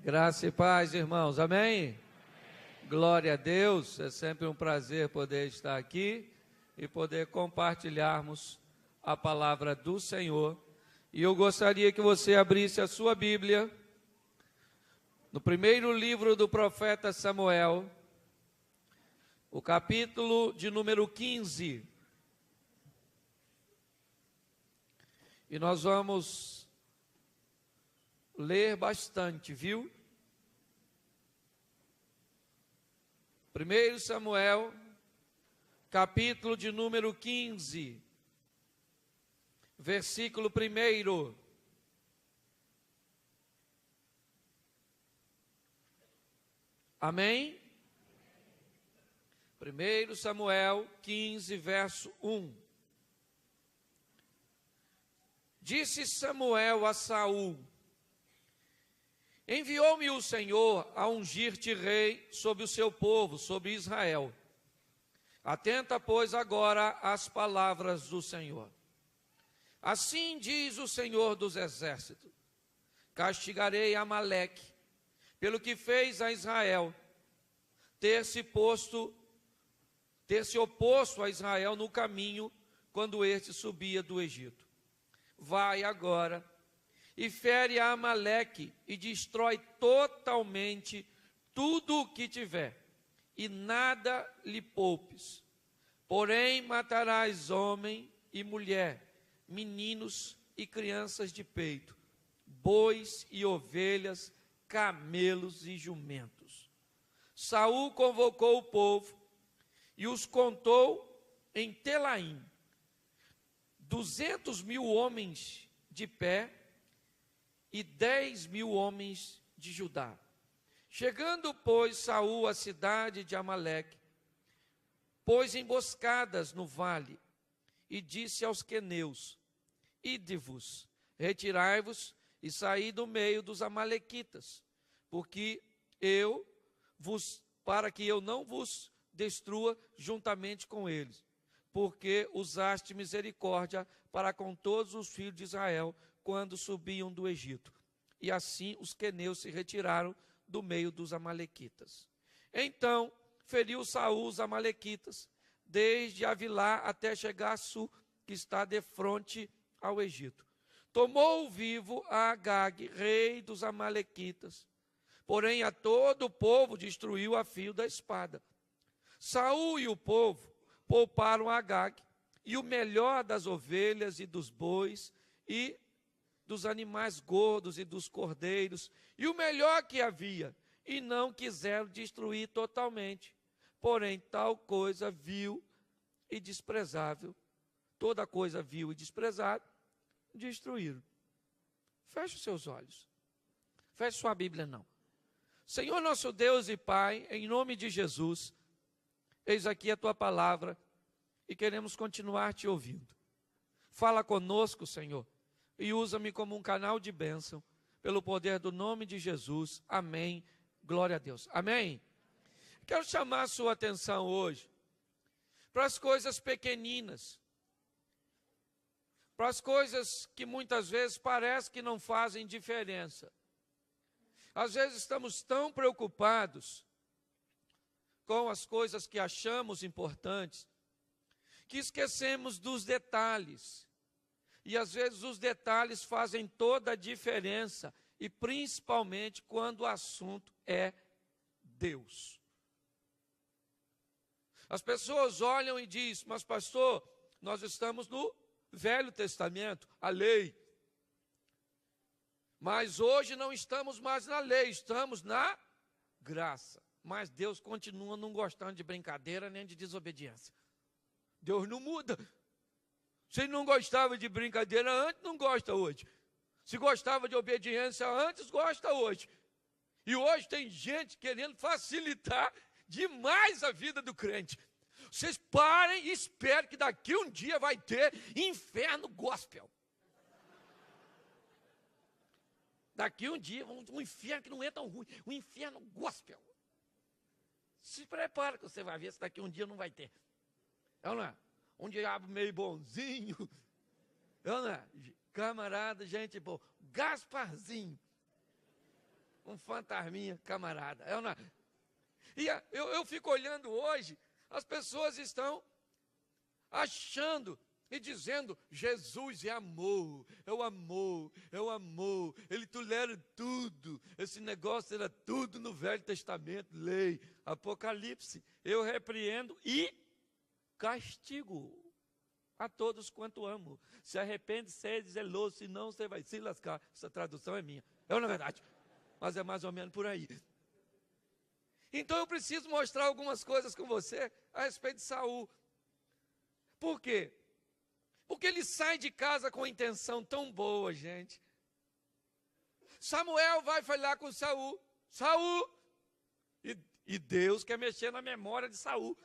Graça e paz, irmãos, amém? Glória a Deus, é sempre um prazer poder estar aqui e poder compartilharmos a palavra do Senhor. E eu gostaria que você abrisse a sua Bíblia no primeiro livro do profeta Samuel, o capítulo de número 15. E nós vamos ler bastante, viu? 1 Samuel, capítulo de número 15, versículo 1. Amém? 1 Samuel 15, verso 1. Disse Samuel a Saul: enviou-me o Senhor a ungir-te rei sobre o seu povo, sobre Israel. Atenta, pois, agora às palavras do Senhor. Assim diz o Senhor dos Exércitos: castigarei Amaleque, pelo que fez a Israel, ter se oposto a Israel no caminho, quando este subia do Egito. Vai agora e fere a Amaleque e destrói totalmente tudo o que tiver, e nada lhe poupes. Porém matarás homem e mulher, meninos e crianças de peito, bois e ovelhas, camelos e jumentos. Saul convocou o povo e os contou em Telaim, 200.000 homens de pé e 10.000 homens de Judá. Chegando, pois, Saul à cidade de Amaleque, pôs emboscadas no vale e disse aos queneus: ide-vos, retirai-vos e saí do meio dos amalequitas, para que eu não vos destrua juntamente com eles, porque usaste misericórdia para com todos os filhos de Israel quando subiam do Egito. E assim os queneus se retiraram do meio dos amalequitas. Então feriu Saul os amalequitas, desde Avilá até chegar a Sul, que está de frente ao Egito. Tomou vivo a Agag, rei dos amalequitas, porém a todo o povo destruiu a fio da espada. Saul e o povo pouparam Agag, e o melhor das ovelhas e dos bois, e dos animais gordos e dos cordeiros, e o melhor que havia, e não quiseram destruir totalmente. Porém, tal coisa vil e desprezável, toda coisa vil e desprezável, destruíram. Feche os seus olhos. Feche sua Bíblia, não. Senhor nosso Deus e Pai, em nome de Jesus, eis aqui a tua palavra e queremos continuar te ouvindo. Fala conosco, Senhor, e usa-me como um canal de bênção, pelo poder do nome de Jesus. Amém. Glória a Deus. Amém. Quero chamar a sua atenção hoje para as coisas pequeninas, para as coisas que muitas vezes parece que não fazem diferença. Às vezes estamos tão preocupados com as coisas que achamos importantes, que esquecemos dos detalhes. E às vezes os detalhes fazem toda a diferença, e principalmente quando o assunto é Deus. As pessoas olham e dizem: mas pastor, nós estamos no Velho Testamento, a lei. Mas hoje não estamos mais na lei, estamos na graça. Mas Deus continua não gostando de brincadeira nem de desobediência. Deus não muda. Se não gostava de brincadeira antes, não gosta hoje. Se gostava de obediência antes, gosta hoje. E hoje tem gente querendo facilitar demais a vida do crente. Vocês parem e esperem que daqui um dia vai ter inferno gospel. Daqui um dia, um inferno que não é tão ruim, um inferno gospel. Se prepara que você vai ver se daqui um dia não vai ter. É ou não é? Um diabo meio bonzinho. É ou não é? Camarada, gente boa. Gasparzinho. um fantasminha, camarada. É ou não? E eu fico olhando hoje, as pessoas estão achando e dizendo, Jesus é amor, é o amor, é o amor, ele tolera tudo, esse negócio era tudo no Velho Testamento, lei, Apocalipse, eu repreendo e castigo a todos quanto amo, se arrepende, seja zeloso, senão você vai se lascar, essa tradução é minha, é na verdade, mas é mais ou menos por aí. Então eu preciso mostrar algumas coisas com você a respeito de Saul. Por quê? Porque ele sai de casa com intenção tão boa, gente. Samuel vai falar com Saul. Saul! E Deus quer mexer na memória de Saul.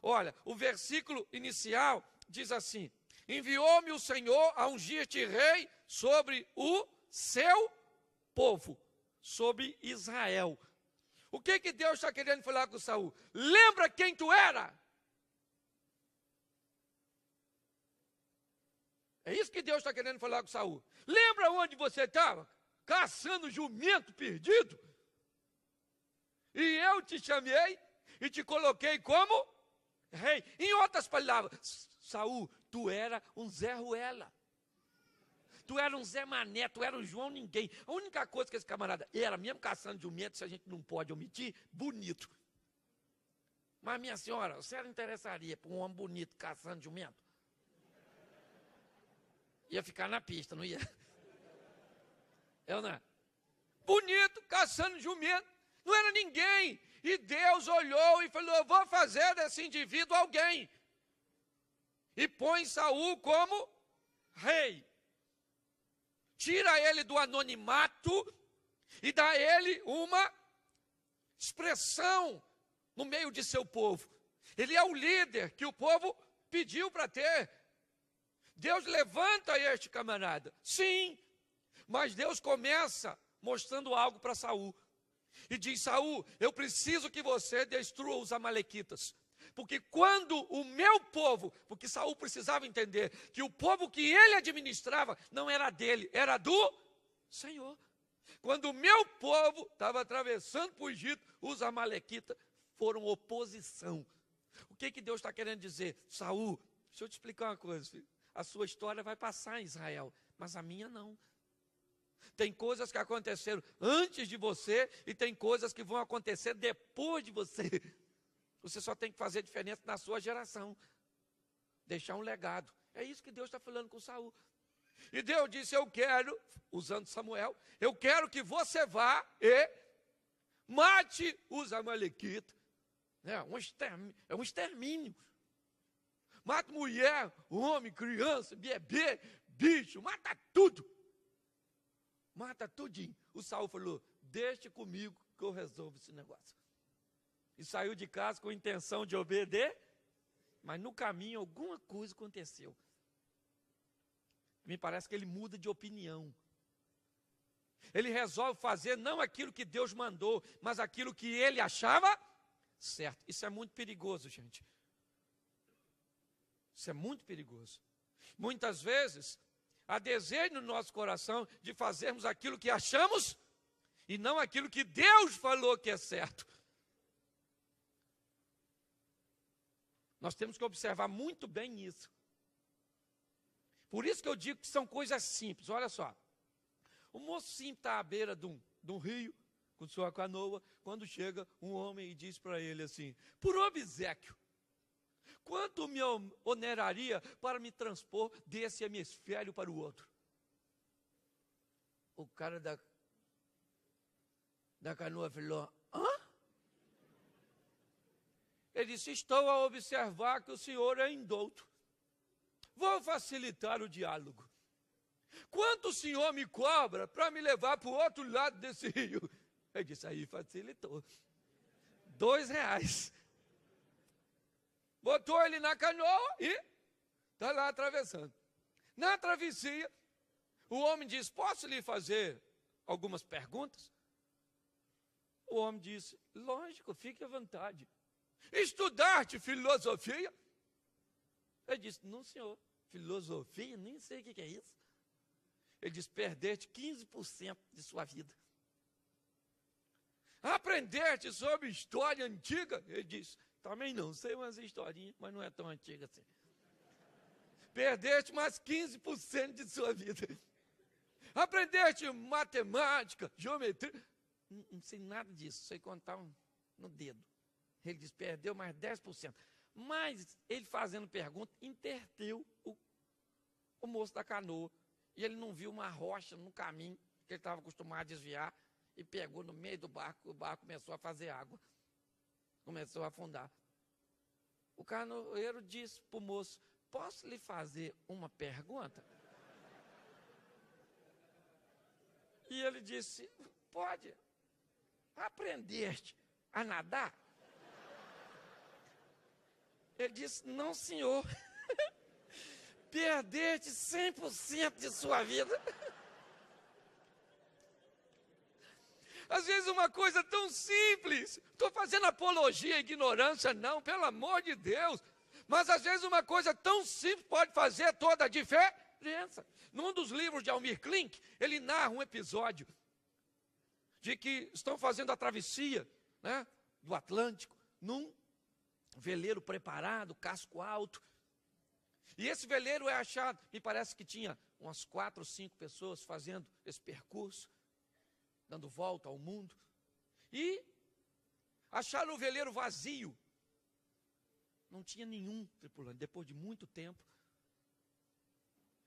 Olha, o versículo inicial diz assim: enviou-me o Senhor a ungir-te rei sobre o seu povo, sobre Israel. O que Deus está querendo falar com Saul? Lembra quem tu era? É isso que Deus está querendo falar com Saul. Lembra onde você estava? Caçando jumento perdido? E eu te chamei e te coloquei como rei. Em outras palavras, Saul, tu era um Zé Ruela. Tu era um Zé Mané, tu era um João Ninguém. A única coisa que esse camarada era, mesmo caçando jumento, se a gente não pode omitir, bonito. Mas minha senhora, você não interessaria por um homem bonito caçando jumento? Ia ficar na pista, não ia? Eu não. Bonito, caçando jumento, não era ninguém. E Deus olhou e falou, eu vou fazer desse indivíduo alguém. E põe Saul como rei. Tira ele do anonimato e dá a ele uma expressão no meio de seu povo. Ele é o líder que o povo pediu para ter. Deus levanta este camarada, sim, mas Deus começa mostrando algo para Saul, e diz, Saul, eu preciso que você destrua os amalequitas, porque quando o meu povo, porque Saul precisava entender, que o povo que ele administrava, não era dele, era do Senhor, quando o meu povo estava atravessando para o Egito, os amalequitas foram oposição. O que Deus está querendo dizer? Saul, deixa eu te explicar uma coisa, filho. A sua história vai passar em Israel, mas a minha não. Tem coisas que aconteceram antes de você e tem coisas que vão acontecer depois de você. Você só tem que fazer diferença na sua geração. Deixar um legado. É isso que Deus está falando com Saul. E Deus disse, eu quero, usando Samuel, eu quero que você vá e mate os amalequitas. É um extermínio. Mata mulher, homem, criança, bebê, bicho, mata tudo. Mata tudinho. O Saul falou, deixe comigo que eu resolvo esse negócio. E saiu de casa com a intenção de obedecer, mas no caminho alguma coisa aconteceu. Me parece que ele muda de opinião. Ele resolve fazer não aquilo que Deus mandou, mas aquilo que ele achava certo. Isso é muito perigoso, gente. Isso é muito perigoso. Muitas vezes, há desejo no nosso coração de fazermos aquilo que achamos e não aquilo que Deus falou que é certo. Nós temos que observar muito bem isso. Por isso que eu digo que são coisas simples. Olha só. O moço simples está à beira de um rio, com sua canoa, quando chega um homem e diz para ele assim, por obséquio, quanto me oneraria para me transpor desse hemisfério para o outro? O cara da canoa falou, hã? Ele disse, estou a observar que o senhor é indouto. Vou facilitar o diálogo. Quanto o senhor me cobra para me levar para o outro lado desse rio? Ele disse, aí facilitou. R$2. Botou ele na canoa e está lá atravessando. Na travessia, o homem diz, posso lhe fazer algumas perguntas? O homem disse, lógico, fique à vontade. Estudar-te filosofia? Ele disse, não senhor, filosofia, nem sei o que é isso. Ele disse, perder-te 15% de sua vida. Aprendeste sobre história antiga? Ele disse, também não, sei umas historinhas, mas não é tão antiga assim. Perdeste mais 15% de sua vida. Aprendeste matemática, geometria? Não sei nada disso, sei contar no dedo. Ele disse, perdeu mais 10%. Mas ele fazendo pergunta, interteu o moço da canoa. E ele não viu uma rocha no caminho, que ele estava acostumado a desviar, e pegou no meio do barco, o barco começou a fazer água. Começou a afundar. O canoeiro disse para o moço, posso lhe fazer uma pergunta? E ele disse, pode. Aprendeste a nadar? Ele disse, não senhor. Perdeste 100% de sua vida. Às vezes uma coisa tão simples, estou fazendo apologia à ignorância, não, pelo amor de Deus. Mas às vezes uma coisa tão simples pode fazer toda a diferença. Num dos livros de Almir Klink, ele narra um episódio de que estão fazendo a travessia, né, do Atlântico, num veleiro preparado, casco alto. E esse veleiro é achado, me parece que tinha umas 4 ou 5 pessoas fazendo esse percurso, dando volta ao mundo. E acharam o veleiro vazio. Não tinha nenhum tripulante, depois de muito tempo.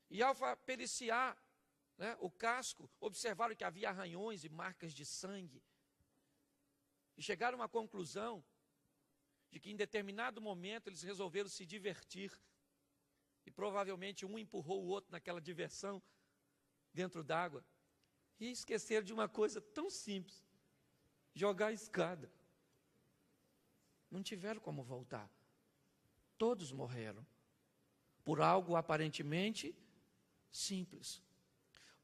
E ao periciar, né, o casco, observaram que havia arranhões e marcas de sangue. E chegaram a uma conclusão de que em determinado momento eles resolveram se divertir. E provavelmente um empurrou o outro naquela diversão dentro d'água. E esqueceram de uma coisa tão simples, jogar a escada. Não tiveram como voltar. Todos morreram por algo aparentemente simples.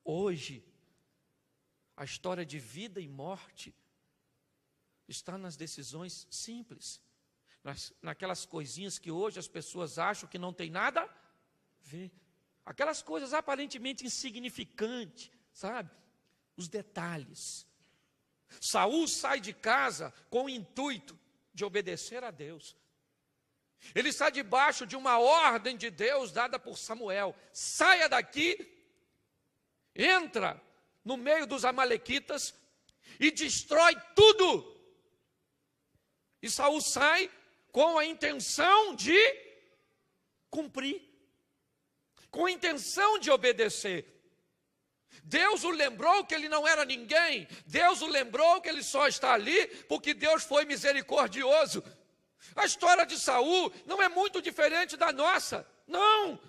Hoje, a história de vida e morte está nas decisões simples, naquelas coisinhas que hoje as pessoas acham que não tem nada a ver. Aquelas coisas aparentemente insignificantes, sabe? Os detalhes. Saul sai de casa com o intuito de obedecer a Deus. Ele está debaixo de uma ordem de Deus dada por Samuel. Saia daqui, entra no meio dos amalequitas e destrói tudo. E Saul sai com a intenção de cumprir, com a intenção de obedecer. Deus o lembrou que ele não era ninguém. Deus o lembrou que ele só está ali porque Deus foi misericordioso. A história de Saul não é muito diferente da nossa, não.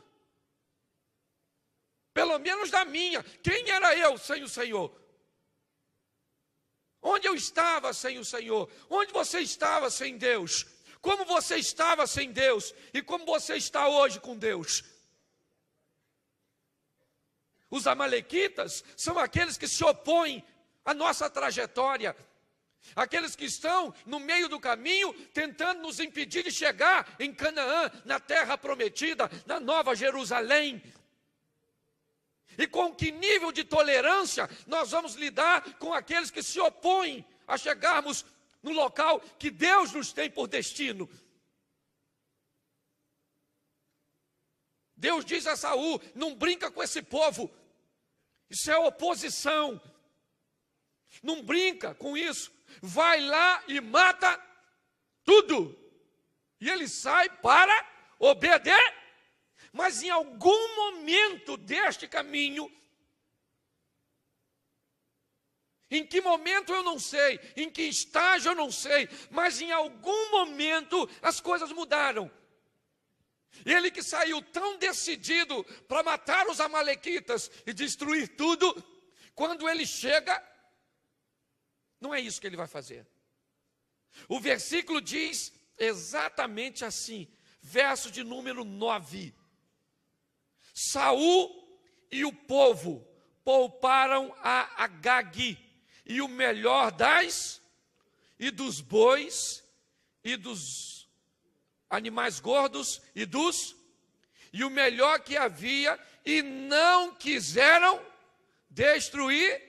Pelo menos da minha. Quem era eu sem o Senhor? Onde eu estava sem o Senhor? Onde você estava sem Deus? Como você estava sem Deus? E como você está hoje com Deus? Os amalequitas são aqueles que se opõem à nossa trajetória. Aqueles que estão no meio do caminho, tentando nos impedir de chegar em Canaã, na terra prometida, na Nova Jerusalém. E com que nível de tolerância nós vamos lidar com aqueles que se opõem a chegarmos no local que Deus nos tem por destino? Deus diz a Saul, não brinca com esse povo, isso é oposição, não brinca com isso, vai lá e mata tudo. E ele sai para obedecer. Mas em algum momento deste caminho, em que momento eu não sei, em que estágio eu não sei, mas em algum momento as coisas mudaram. Ele que saiu tão decidido para matar os amalequitas e destruir tudo, quando ele chega, não é isso que ele vai fazer. O versículo diz exatamente assim, verso de número 9. Saul e o povo pouparam a Agag, e o melhor e dos bois, e dos animais gordos, e o melhor que havia, e não quiseram destruir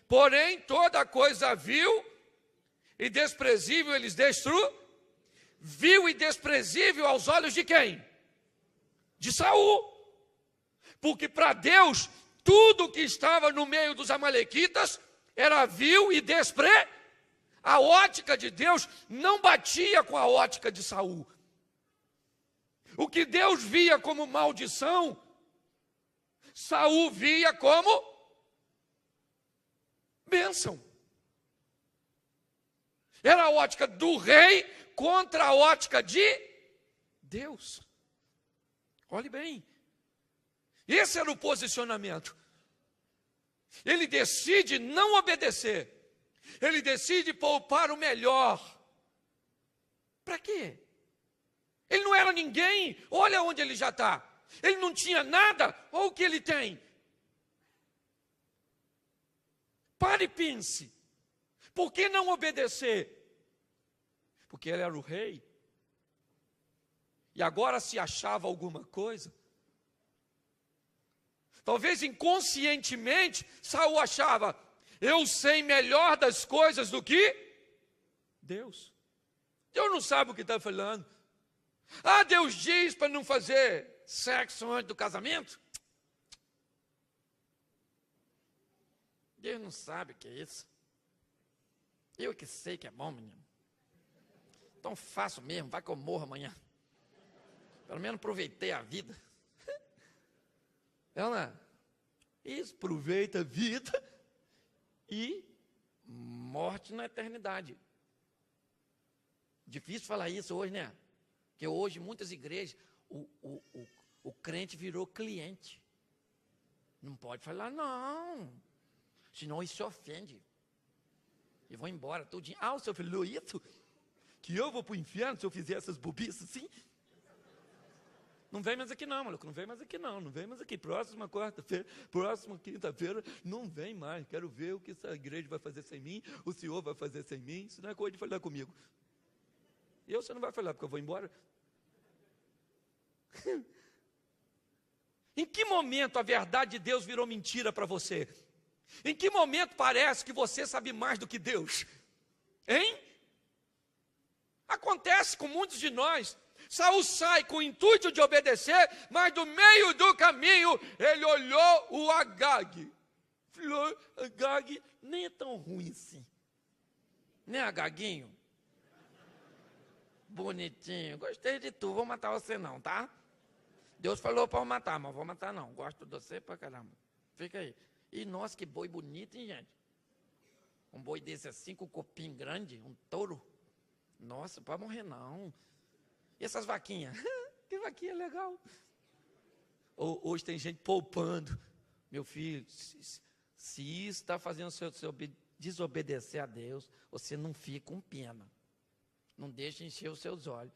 Porém, toda coisa vil e desprezível eles destruíram. Vil e desprezível aos olhos de quem? De Saul. Porque para Deus, tudo que estava no meio dos amalequitas era vil e desprezível. A ótica de Deus não batia com a ótica de Saul. O que Deus via como maldição, Saul via como bênção. Era a ótica do rei contra a ótica de Deus. Olhe bem. Esse era o posicionamento. Ele decide não obedecer. Ele decide poupar o melhor. Para quê? Ele não era ninguém. Olha onde ele já está. Ele não tinha nada. Olha o que ele tem. Pare e pense. Por que não obedecer? Porque ele era o rei. E agora se achava alguma coisa. Talvez inconscientemente, Saul achava, eu sei melhor das coisas do que Deus. Deus não sabe o que está falando. Ah, Deus diz para não fazer sexo antes do casamento? Deus não sabe o que é isso. Eu que sei que é bom, menino. Então faço mesmo, vai que eu morro amanhã. Pelo menos aproveitei a vida. Ela, isso, aproveita a vida e morte na eternidade. Difícil falar isso hoje, né? Porque hoje, muitas igrejas, o crente virou cliente. Não pode falar, não. Senão isso se ofende. E vou embora tudinho. Ah, o senhor falou isso? Que eu vou para o inferno se eu fizer essas bobices assim? Não vem mais aqui não, maluco. Não vem mais aqui não. Não vem mais aqui. Próxima quarta-feira, próxima quinta-feira, não vem mais. Quero ver o que essa igreja vai fazer sem mim. O senhor vai fazer sem mim. Isso não é coisa de falar comigo. Você não vai falar porque eu vou embora. Em que momento a verdade de Deus virou mentira para você? Em que momento parece que você sabe mais do que Deus? Hein? Acontece com muitos de nós. Saul sai com o intuito de obedecer, mas do meio do caminho ele olhou o Agag. Falou, Agag nem é tão ruim assim. Né, Agaguinho? Bonitinho, gostei de tu, vou matar você não, tá? Deus falou para eu matar, mas vou matar não, gosto de você pra caramba. Fica aí. E nossa, que boi bonito, hein, gente? Um boi desse assim, com o copinho grande, um touro. Nossa, não pode morrer não. E essas vaquinhas? Que vaquinha legal. Hoje tem gente poupando. Meu filho, se isso está fazendo você desobedecer a Deus, você não fica com pena. Não deixe encher os seus olhos.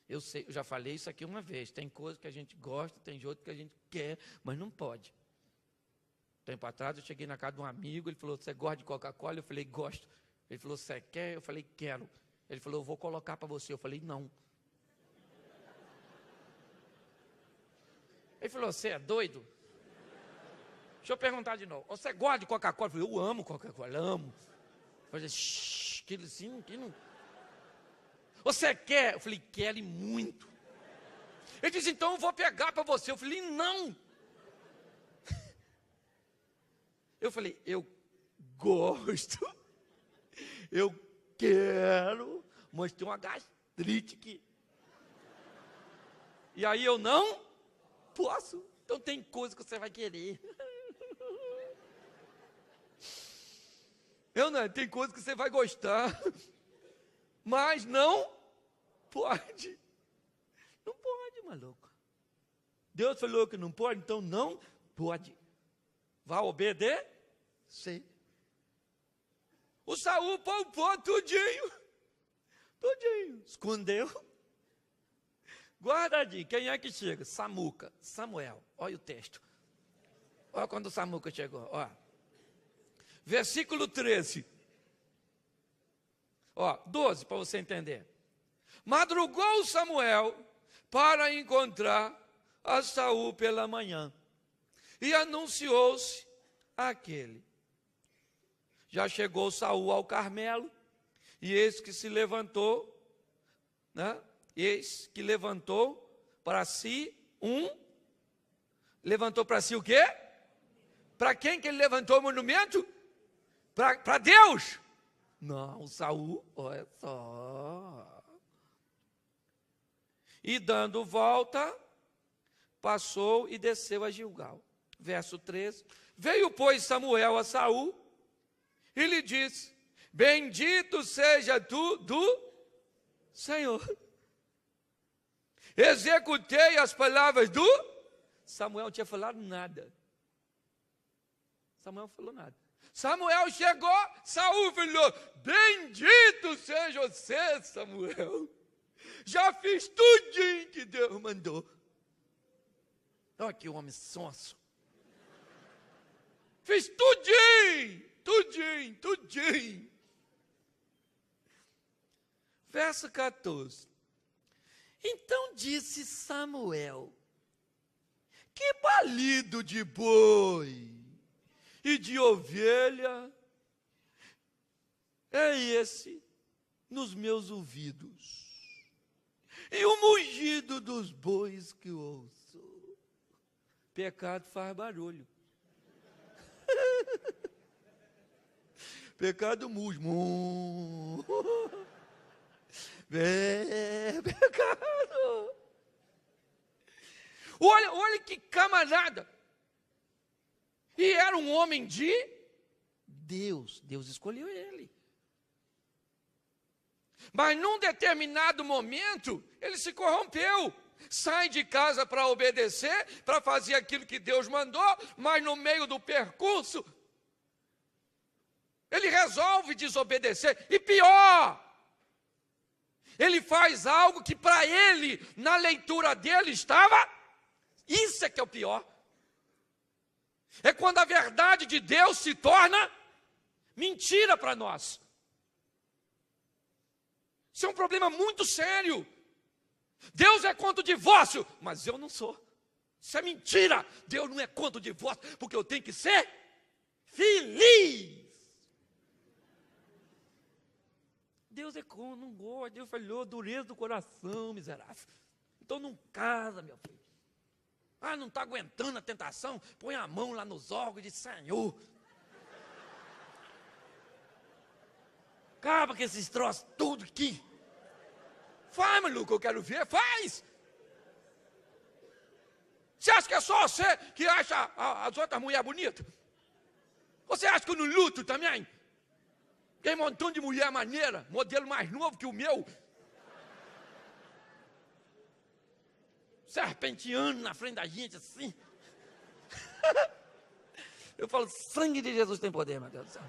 Eu sei, eu já falei isso aqui uma vez. Tem coisas que a gente gosta, tem outras que a gente quer, mas não pode. Tempo atrás eu cheguei na casa de um amigo, ele falou, você gosta de Coca-Cola? Eu falei, gosto. Ele falou, você quer? Eu falei, quero. Ele falou, eu vou colocar para você. Eu falei, não. Ele falou, você é doido? Deixa eu perguntar de novo. Você gosta de Coca-Cola? Eu falei, eu amo Coca-Cola, amo. Eu falei, shh, que assim, que não... Você quer? Eu falei, quero e muito. Ele disse, então eu vou pegar para você. Eu falei, não. Eu falei, eu gosto, eu quero, mas tem uma gastrite aqui. E aí eu não posso. Então tem coisa que você vai querer. Tem coisa que você vai gostar, mas não pode. Não pode, maluco. Deus falou que não pode, então não pode. Vai obedecer. O Saul poupou tudinho. Tudinho. Escondeu. Guardadinho. Quem é que chega? Samuca. Samuel. Olha o texto. Olha quando o Samuca chegou. Ó. Versículo 13. Ó, 12 para você entender. Madrugou Samuel para encontrar a Saul pela manhã. E anunciou-se àquele. Já chegou Saul ao Carmelo, e eis que se levantou, né? Eis que levantou para si levantou para si o quê? Para quem que ele levantou o monumento? Para Deus? Não, Saul, olha só. E dando volta, passou e desceu a Gilgal. Verso 13. Veio, pois, Samuel a Saul e lhe disse: bendito seja tu do Senhor. Executei as palavras do... Samuel não tinha falado nada. Samuel não falou nada. Samuel chegou, Saul falou: bendito seja você, Samuel. Já fiz tudinho que Deus mandou. Olha que homem sonso. Fiz tudinho. Verso 14. Então disse Samuel: que balido de boi e de ovelha é esse nos meus ouvidos, e o mugido dos bois que ouço? Pecado faz barulho. Pecado muge. Pecado. Olha que camarada. E era um homem de Deus. Deus escolheu ele. Mas num determinado momento, ele se corrompeu. Sai de casa para obedecer, para fazer aquilo que Deus mandou, mas no meio do percurso, ele resolve desobedecer. E pior, ele faz algo que para ele, na leitura dele, estava... Isso é que é o pior. É quando a verdade de Deus se torna mentira para nós. Isso é um problema muito sério. Deus é contra o divórcio, mas eu não sou. Isso é mentira. Deus não é contra o divórcio, porque eu tenho que ser feliz. Deus é contra, não gosta. Deus falou, dureza do coração, miserável. Então não casa, meu filho. Ah, não está aguentando a tentação? Põe a mão lá nos órgãos e diz: Senhor, acaba com esses troços tudo aqui. Faz, maluco, eu quero ver, faz. Você acha que é só você que acha as outras mulheres bonitas? Você acha que no luto também? Tem um montão de mulher maneira, modelo mais novo que o meu. Serpenteando na frente da gente assim. Eu falo: sangue de Jesus tem poder, meu Deus do céu.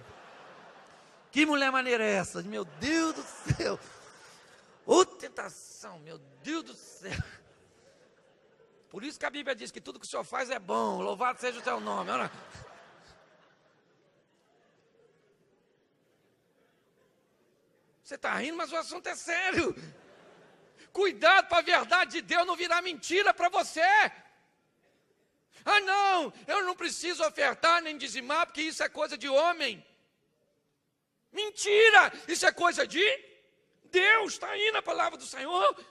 Que mulher maneira é essa? Meu Deus do céu. Ô tentação, meu Deus do céu. Por isso que a Bíblia diz que tudo que o Senhor faz é bom. Louvado seja o teu nome. Olha. Você está rindo, mas o assunto é sério. Cuidado para a verdade de Deus não virar mentira para você. Ah não, eu não preciso ofertar nem dizimar, porque isso é coisa de homem. Mentira, isso é coisa de Deus. Está aí na palavra do Senhor.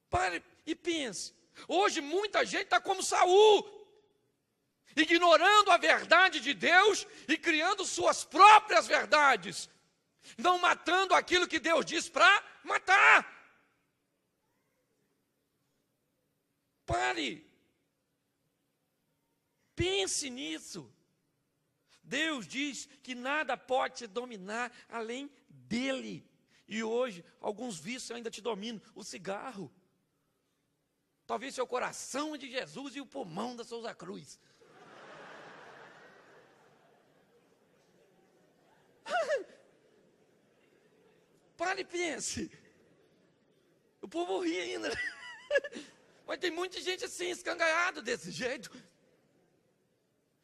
Pare e pense. Hoje muita gente está como Saul, ignorando a verdade de Deus e criando suas próprias verdades, não matando aquilo que Deus diz para matar. Pare, pense nisso. Deus diz que nada pode te dominar além dele. E hoje, alguns vícios ainda te dominam. O cigarro. Talvez seu coração é de Jesus e o pulmão da Souza Cruz. Pare e pense. O povo ri ainda. Mas tem muita gente assim, escangalhada desse jeito.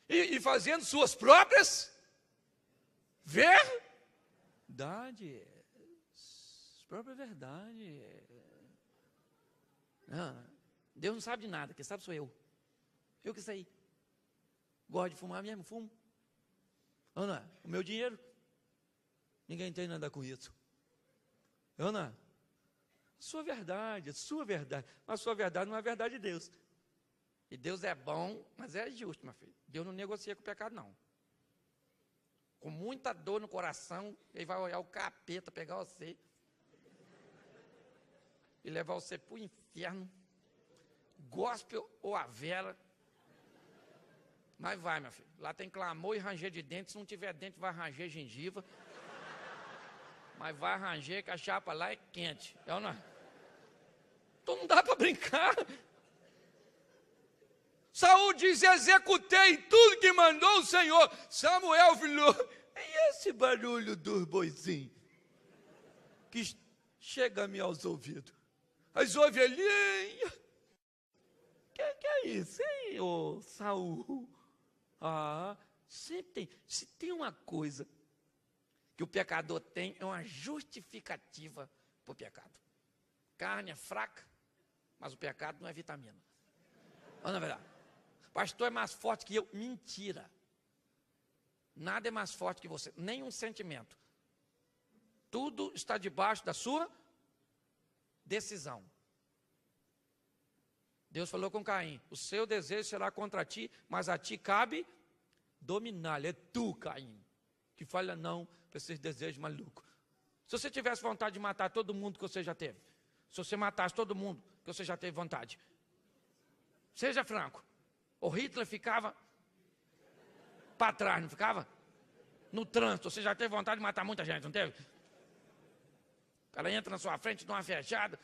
E fazendo suas próprias verdades. Própria verdade. Não, Deus não sabe de nada, quem sabe sou eu. Eu que sei. Gosto de fumar mesmo, fumo. Ou não é? O meu dinheiro, ninguém tem nada com isso. Ou não é? Sua verdade, sua verdade. Mas a sua verdade não é a verdade de Deus. E Deus é bom, mas é justo, meu filho. Deus não negocia com o pecado, não. Com muita dor no coração, ele vai olhar o capeta, pegar você e levar você para o inferno, gospel ou a vela. Mas vai, meu filho. Lá tem clamor e ranger de dente. Se não tiver dente, vai ranger gengiva. Mas vai ranger que a chapa lá é quente. É ou não é? Então não dá para brincar. Saul diz: executei tudo que mandou o Senhor. Samuel falou: e esse barulho dos boizinhos que chega-me aos ouvidos? As ovelhinhas. Que é isso, hein, ô Saul? Sempre tem. Se tem uma coisa que o pecador tem, é uma justificativa para o pecado. Carne é fraca, mas o pecado não é vitamina. Não é verdade? Pastor é mais forte que eu. Mentira. Nada é mais forte que você, nenhum sentimento. Tudo está debaixo da sua decisão. Deus falou com Caim: o seu desejo será contra ti, mas a ti cabe dominá-lo. É tu, Caim, que fala não para esses desejos malucos. Se você tivesse vontade de matar todo mundo que você já teve, se você matasse todo mundo que você já teve vontade, seja franco, o Hitler ficava para trás, não ficava? No trânsito, você já teve vontade de matar muita gente, não teve? O cara entra na sua frente, dá uma fechada.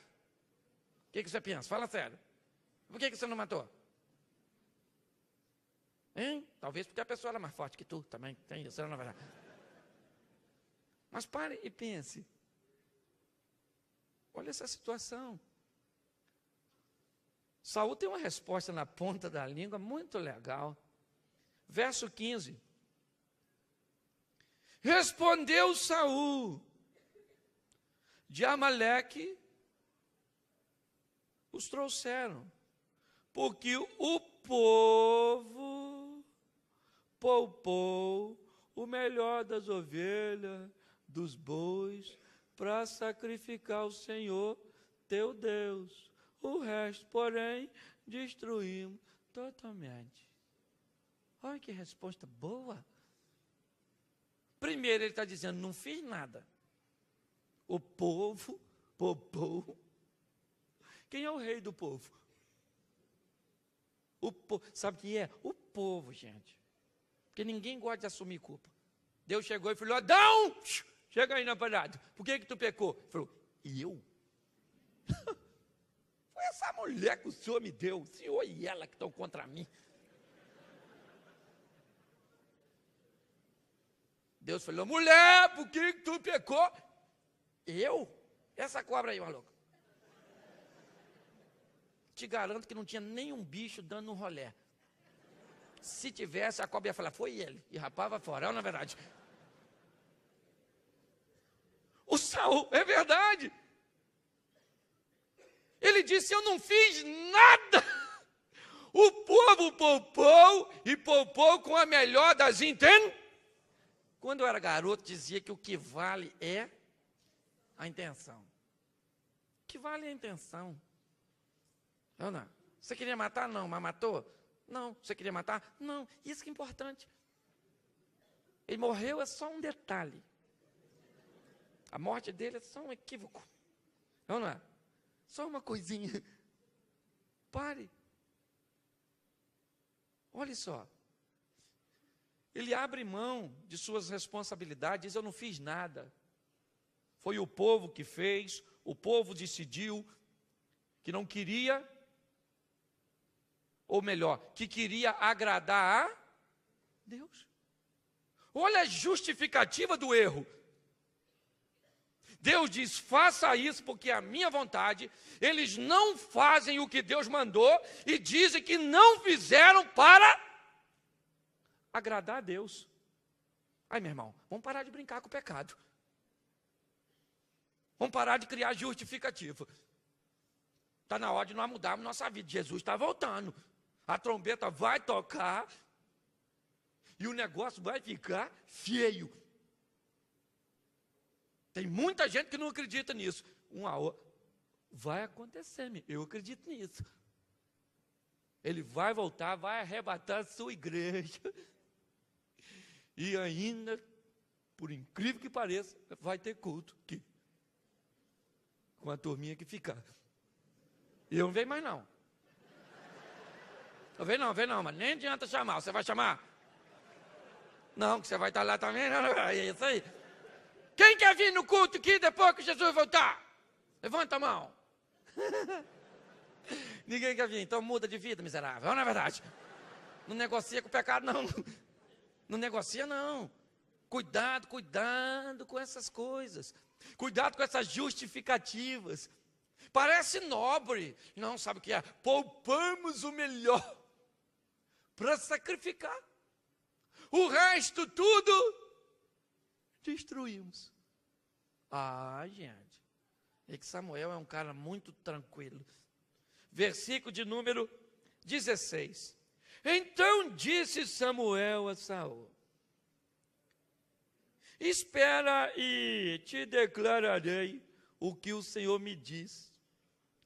O que você pensa? Fala sério. Por que você não matou? Hein? Talvez porque a pessoa era mais forte que tu, também tem isso, não é verdade? Mas pare e pense. Olha essa situação. Saul tem uma resposta na ponta da língua muito legal. Verso 15. Respondeu Saul: de Amaleque os trouxeram, porque o povo poupou o melhor das ovelhas, dos bois, para sacrificar ao Senhor teu Deus. O resto, porém, destruímos totalmente. Olha que resposta boa. Primeiro ele está dizendo: não fiz nada. O povo poupou. Quem é o rei do povo? Sabe quem é? O povo, gente. Porque ninguém gosta de assumir culpa. Deus chegou e falou: Adão, chega aí na parada. Por que tu pecou? Ele falou: e eu? Foi essa mulher que o Senhor me deu. O Senhor e ela que estão contra mim. Deus falou: mulher, por que tu pecou? Eu? Essa cobra aí, maluco. Te garanto que não tinha nenhum bicho dando um rolé. Se tivesse, a cobra ia falar: foi ele. E rapava fora, não é verdade? O Saul, é verdade. Ele disse: eu não fiz nada. O povo poupou e poupou com a melhor das intenções. Quando eu era garoto, dizia que o que vale é a intenção. O que vale é a intenção. Não. Você queria matar? Não, mas matou? Não. Você queria matar? Não. Isso que é importante. Ele morreu, é só um detalhe. A morte dele é só um equívoco. Não é? Só uma coisinha. Pare. Olha só. Ele abre mão de suas responsabilidades, diz: eu não fiz nada. Foi o povo que fez, o povo decidiu que não queria, ou melhor, que queria agradar a Deus. Olha a justificativa do erro. Deus diz: faça isso porque é a minha vontade. Eles não fazem o que Deus mandou e dizem que não fizeram para agradar a Deus. Ai, meu irmão, vamos parar de brincar com o pecado. Vamos parar de criar justificativa. Está na hora de nós mudarmos nossa vida. Jesus está voltando. A trombeta vai tocar. E o negócio vai ficar feio. Tem muita gente que não acredita nisso. Vai acontecer, eu acredito nisso. Ele vai voltar, vai arrebatar a sua igreja. E ainda, por incrível que pareça, vai ter culto aqui. Com a turminha que ficar. E eu não venho mais não. Não vem não, mas nem adianta chamar. Você vai chamar? Não, que você vai estar lá também. É isso aí. Quem quer vir no culto aqui depois que Jesus voltar? Levanta a mão. Ninguém quer vir, então muda de vida, miserável. Não é verdade? Não negocia com o pecado, não. Não negocia, não. Cuidado com essas coisas. Cuidado com essas justificativas. Parece nobre. Não, sabe o que é? Poupamos o melhor para sacrificar. O resto tudo destruímos. Gente. É que Samuel é um cara muito tranquilo. Versículo de número 16. Então disse Samuel a Saul: espera e te declararei o que o Senhor me diz.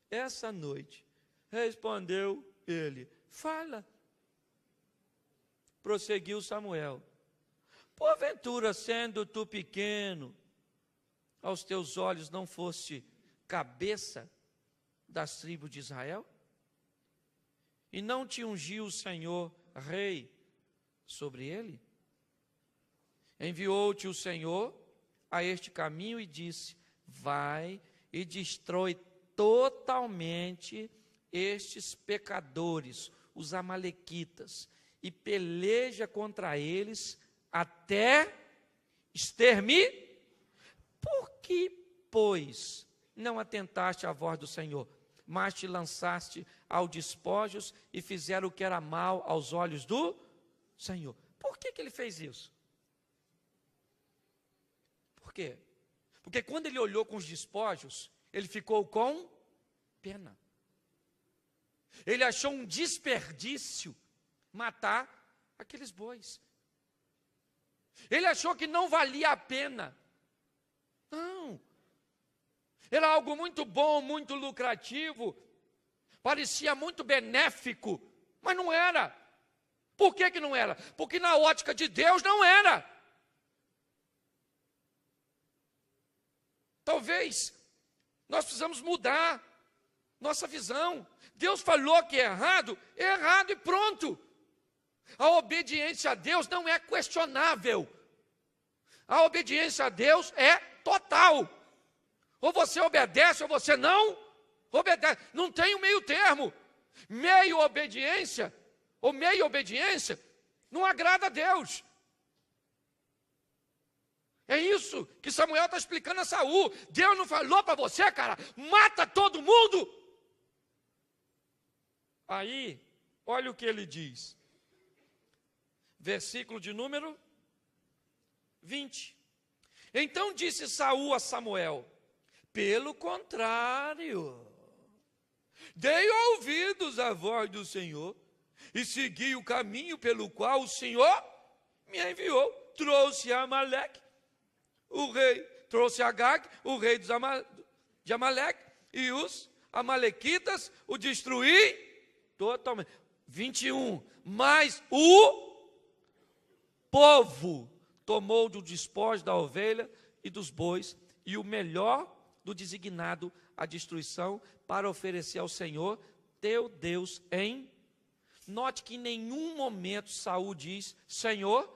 Essa noite, respondeu ele: fala. Prosseguiu Samuel: porventura, sendo tu pequeno, aos teus olhos não foste cabeça das tribos de Israel? E não te ungiu o Senhor rei sobre ele? Enviou-te o Senhor a este caminho e disse: vai e destrói totalmente estes pecadores, os amalequitas, e peleja contra eles até exterminar. Por que, pois, não atentaste à voz do Senhor, mas te lançaste aos despojos e fizeram o que era mal aos olhos do Senhor? Por que ele fez isso? Por quê? Porque quando ele olhou com os despojos, ele ficou com pena. Ele achou um desperdício matar aqueles bois. Ele achou que não valia a pena. Não. Era algo muito bom, muito lucrativo. Parecia muito benéfico, mas não era. Por que não era? Porque na ótica de Deus não era. Talvez nós precisamos mudar nossa visão. Deus falou que é errado e pronto. A obediência a Deus não é questionável. A obediência a Deus é total. Ou você obedece ou você não obedece. Não tem um meio termo. Meia obediência não agrada a Deus. É isso que Samuel está explicando a Saul. Deus não falou para você, cara, mata todo mundo. Aí, olha o que ele diz. Versículo de número 20. Então disse Saul a Samuel: pelo contrário, dei ouvidos à voz do Senhor e segui o caminho pelo qual o Senhor me enviou. Trouxe a Amaleque, o rei, trouxe Agag, o rei de Amaleque, e os amalequitas o destruí totalmente. 21. Mas o povo tomou do despojo da ovelha e dos bois, e o melhor do designado à destruição, para oferecer ao Senhor teu Deus em... Note que em nenhum momento Saul diz: Senhor,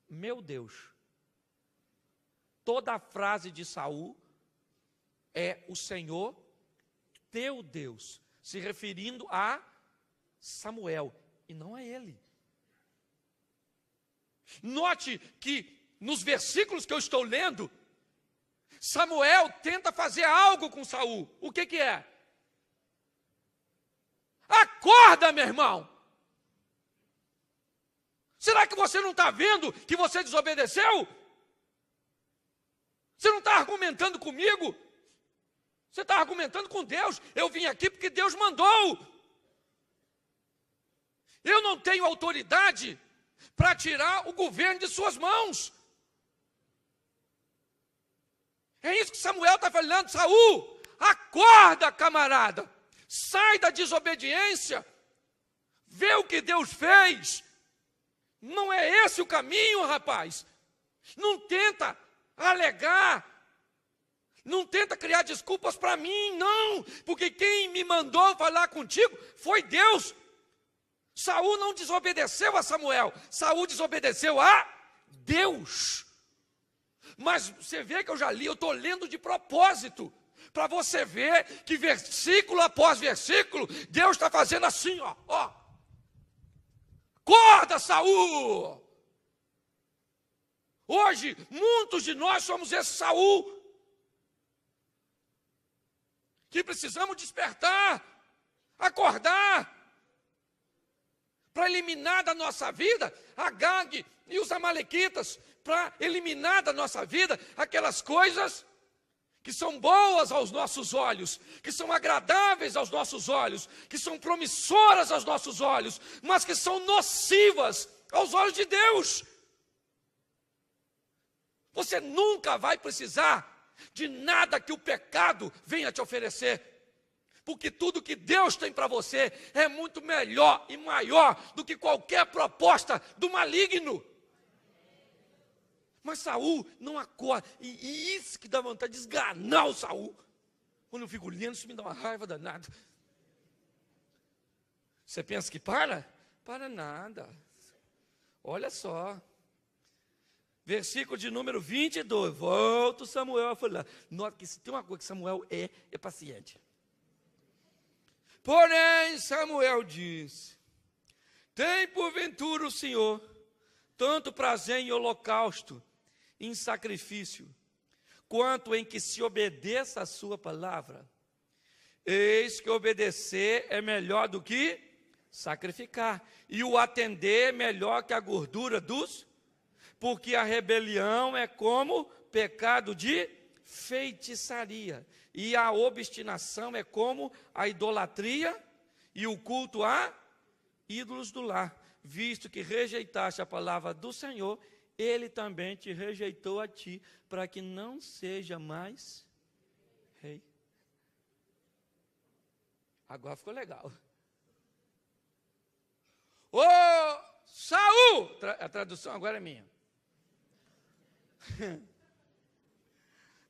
meu Deus. Toda a frase de Saul é o Senhor, teu Deus, se referindo a Samuel, e não a ele. Note que nos versículos que eu estou lendo, Samuel tenta fazer algo com Saul. O que é? Acorda, meu irmão! Será que você não está vendo que você desobedeceu? Você não está argumentando comigo? Você está argumentando com Deus. Eu vim aqui porque Deus mandou. Eu não tenho autoridade para tirar o governo de suas mãos. É isso que Samuel está falando. Saul, acorda, camarada, sai da desobediência, vê o que Deus fez. Não é esse o caminho, rapaz. Não tenta alegar, não tenta criar desculpas para mim, não, porque quem me mandou falar contigo foi Deus. Saul não desobedeceu a Samuel, Saul desobedeceu a Deus. Mas você vê que eu já li, eu estou lendo de propósito, para você ver que versículo após versículo, Deus está fazendo assim, ó. Acorda, Saul! Hoje, muitos de nós somos esse Saul, que precisamos despertar, acordar, para eliminar da nossa vida Agag e os amalequitas, para eliminar da nossa vida aquelas coisas que são boas aos nossos olhos, que são agradáveis aos nossos olhos, que são promissoras aos nossos olhos, mas que são nocivas aos olhos de Deus. Você nunca vai precisar de nada que o pecado venha te oferecer, porque tudo que Deus tem para você é muito melhor e maior do que qualquer proposta do maligno. Mas Saul não acorda, e isso que dá vontade de esganar o Saul. Quando eu fico lendo, isso me dá uma raiva danada. Você pensa que para? Para nada. Olha só. Versículo de número 22. Volta Samuel a falar. Nota que se tem uma coisa que Samuel é paciente. Porém, Samuel disse: tem porventura o Senhor tanto prazer em holocausto, em sacrifício, quanto em que se obedeça a sua palavra? Eis que obedecer é melhor do que sacrificar, e o atender é melhor que a gordura dos, porque a rebelião é como pecado de feitiçaria, e a obstinação é como a idolatria e o culto a ídolos do lar. Visto que rejeitaste a palavra do Senhor, Ele também te rejeitou a ti, para que não seja mais rei. Agora ficou legal. Ô Saul, a tradução agora é minha.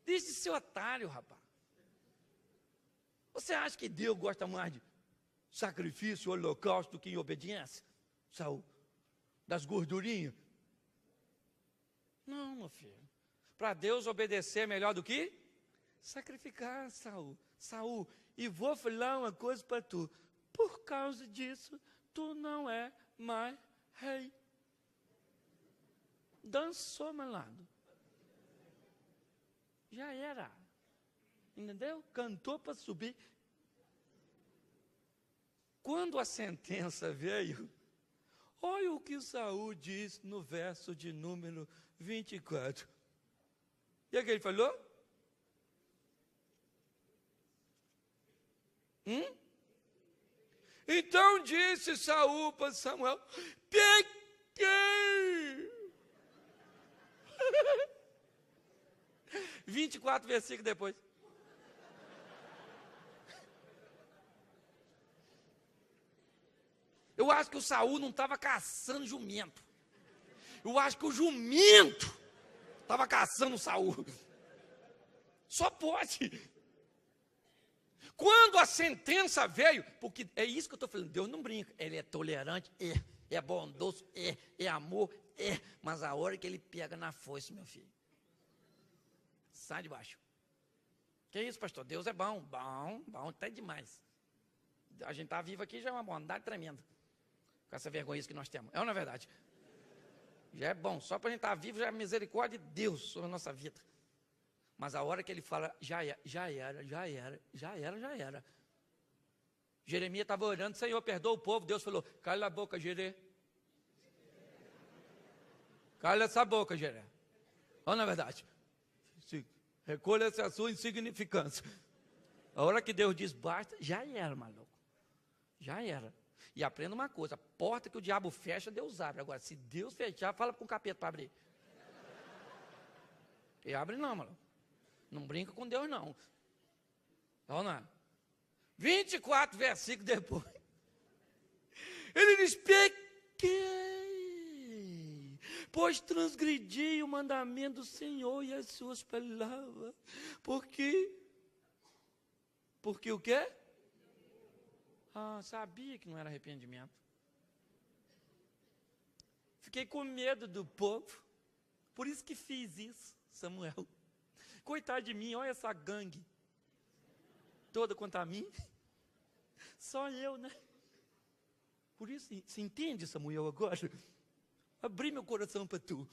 Diz de ser otário, rapaz. Você acha que Deus gosta mais de sacrifício, holocausto, do que em obediência? Saul, das gordurinhas? Não, meu filho. Para Deus obedecer é melhor do que sacrificar, Saul. Saul, e vou falar uma coisa para tu. Por causa disso, tu não é mais rei. Dançou, malandro. Já era. Entendeu? Cantou para subir. Quando a sentença veio, olha o que Saul diz no verso de número 24. E o que ele falou? Então disse Saul para Samuel: pequei. 24 versículos depois. Eu acho que o Saul não estava caçando jumento. Eu acho que o jumento estava caçando o Saul. Só pode. Quando a sentença veio, porque é isso que eu estou falando, Deus não brinca. Ele é tolerante, é bondoso, é amor, mas a hora que ele pega na foice, meu filho, sai de baixo. Que isso, pastor? Deus é bom, até demais. A gente está vivo aqui já é uma bondade tremenda. Com essa vergonha que nós temos. É ou não é verdade? Já é bom. Só para a gente estar vivo, já é misericórdia de Deus sobre a nossa vida. Mas a hora que ele fala, já era. Jeremias estava orando: Senhor, perdoa o povo. Deus falou: cala a boca, Jerê. Cala essa boca, Jeré. Ou não é verdade? Recolha essa sua insignificância. A hora que Deus diz basta, já era, maluco. Já era. E aprenda uma coisa, a porta que o diabo fecha, Deus abre. Agora, se Deus fechar, fala com o capeta para abrir. E abre não, mano. Não brinca com Deus, não. Não, não. 24 versículos depois. Ele diz, pequei, pois transgredi o mandamento do Senhor e as suas palavras. Porque o quê? Sabia que não era arrependimento. Fiquei com medo do povo. Por isso que fiz isso, Samuel. Coitado de mim, olha essa gangue. Toda contra mim. Só eu, né? Por isso, você entende, Samuel, agora? Abri meu coração para tu.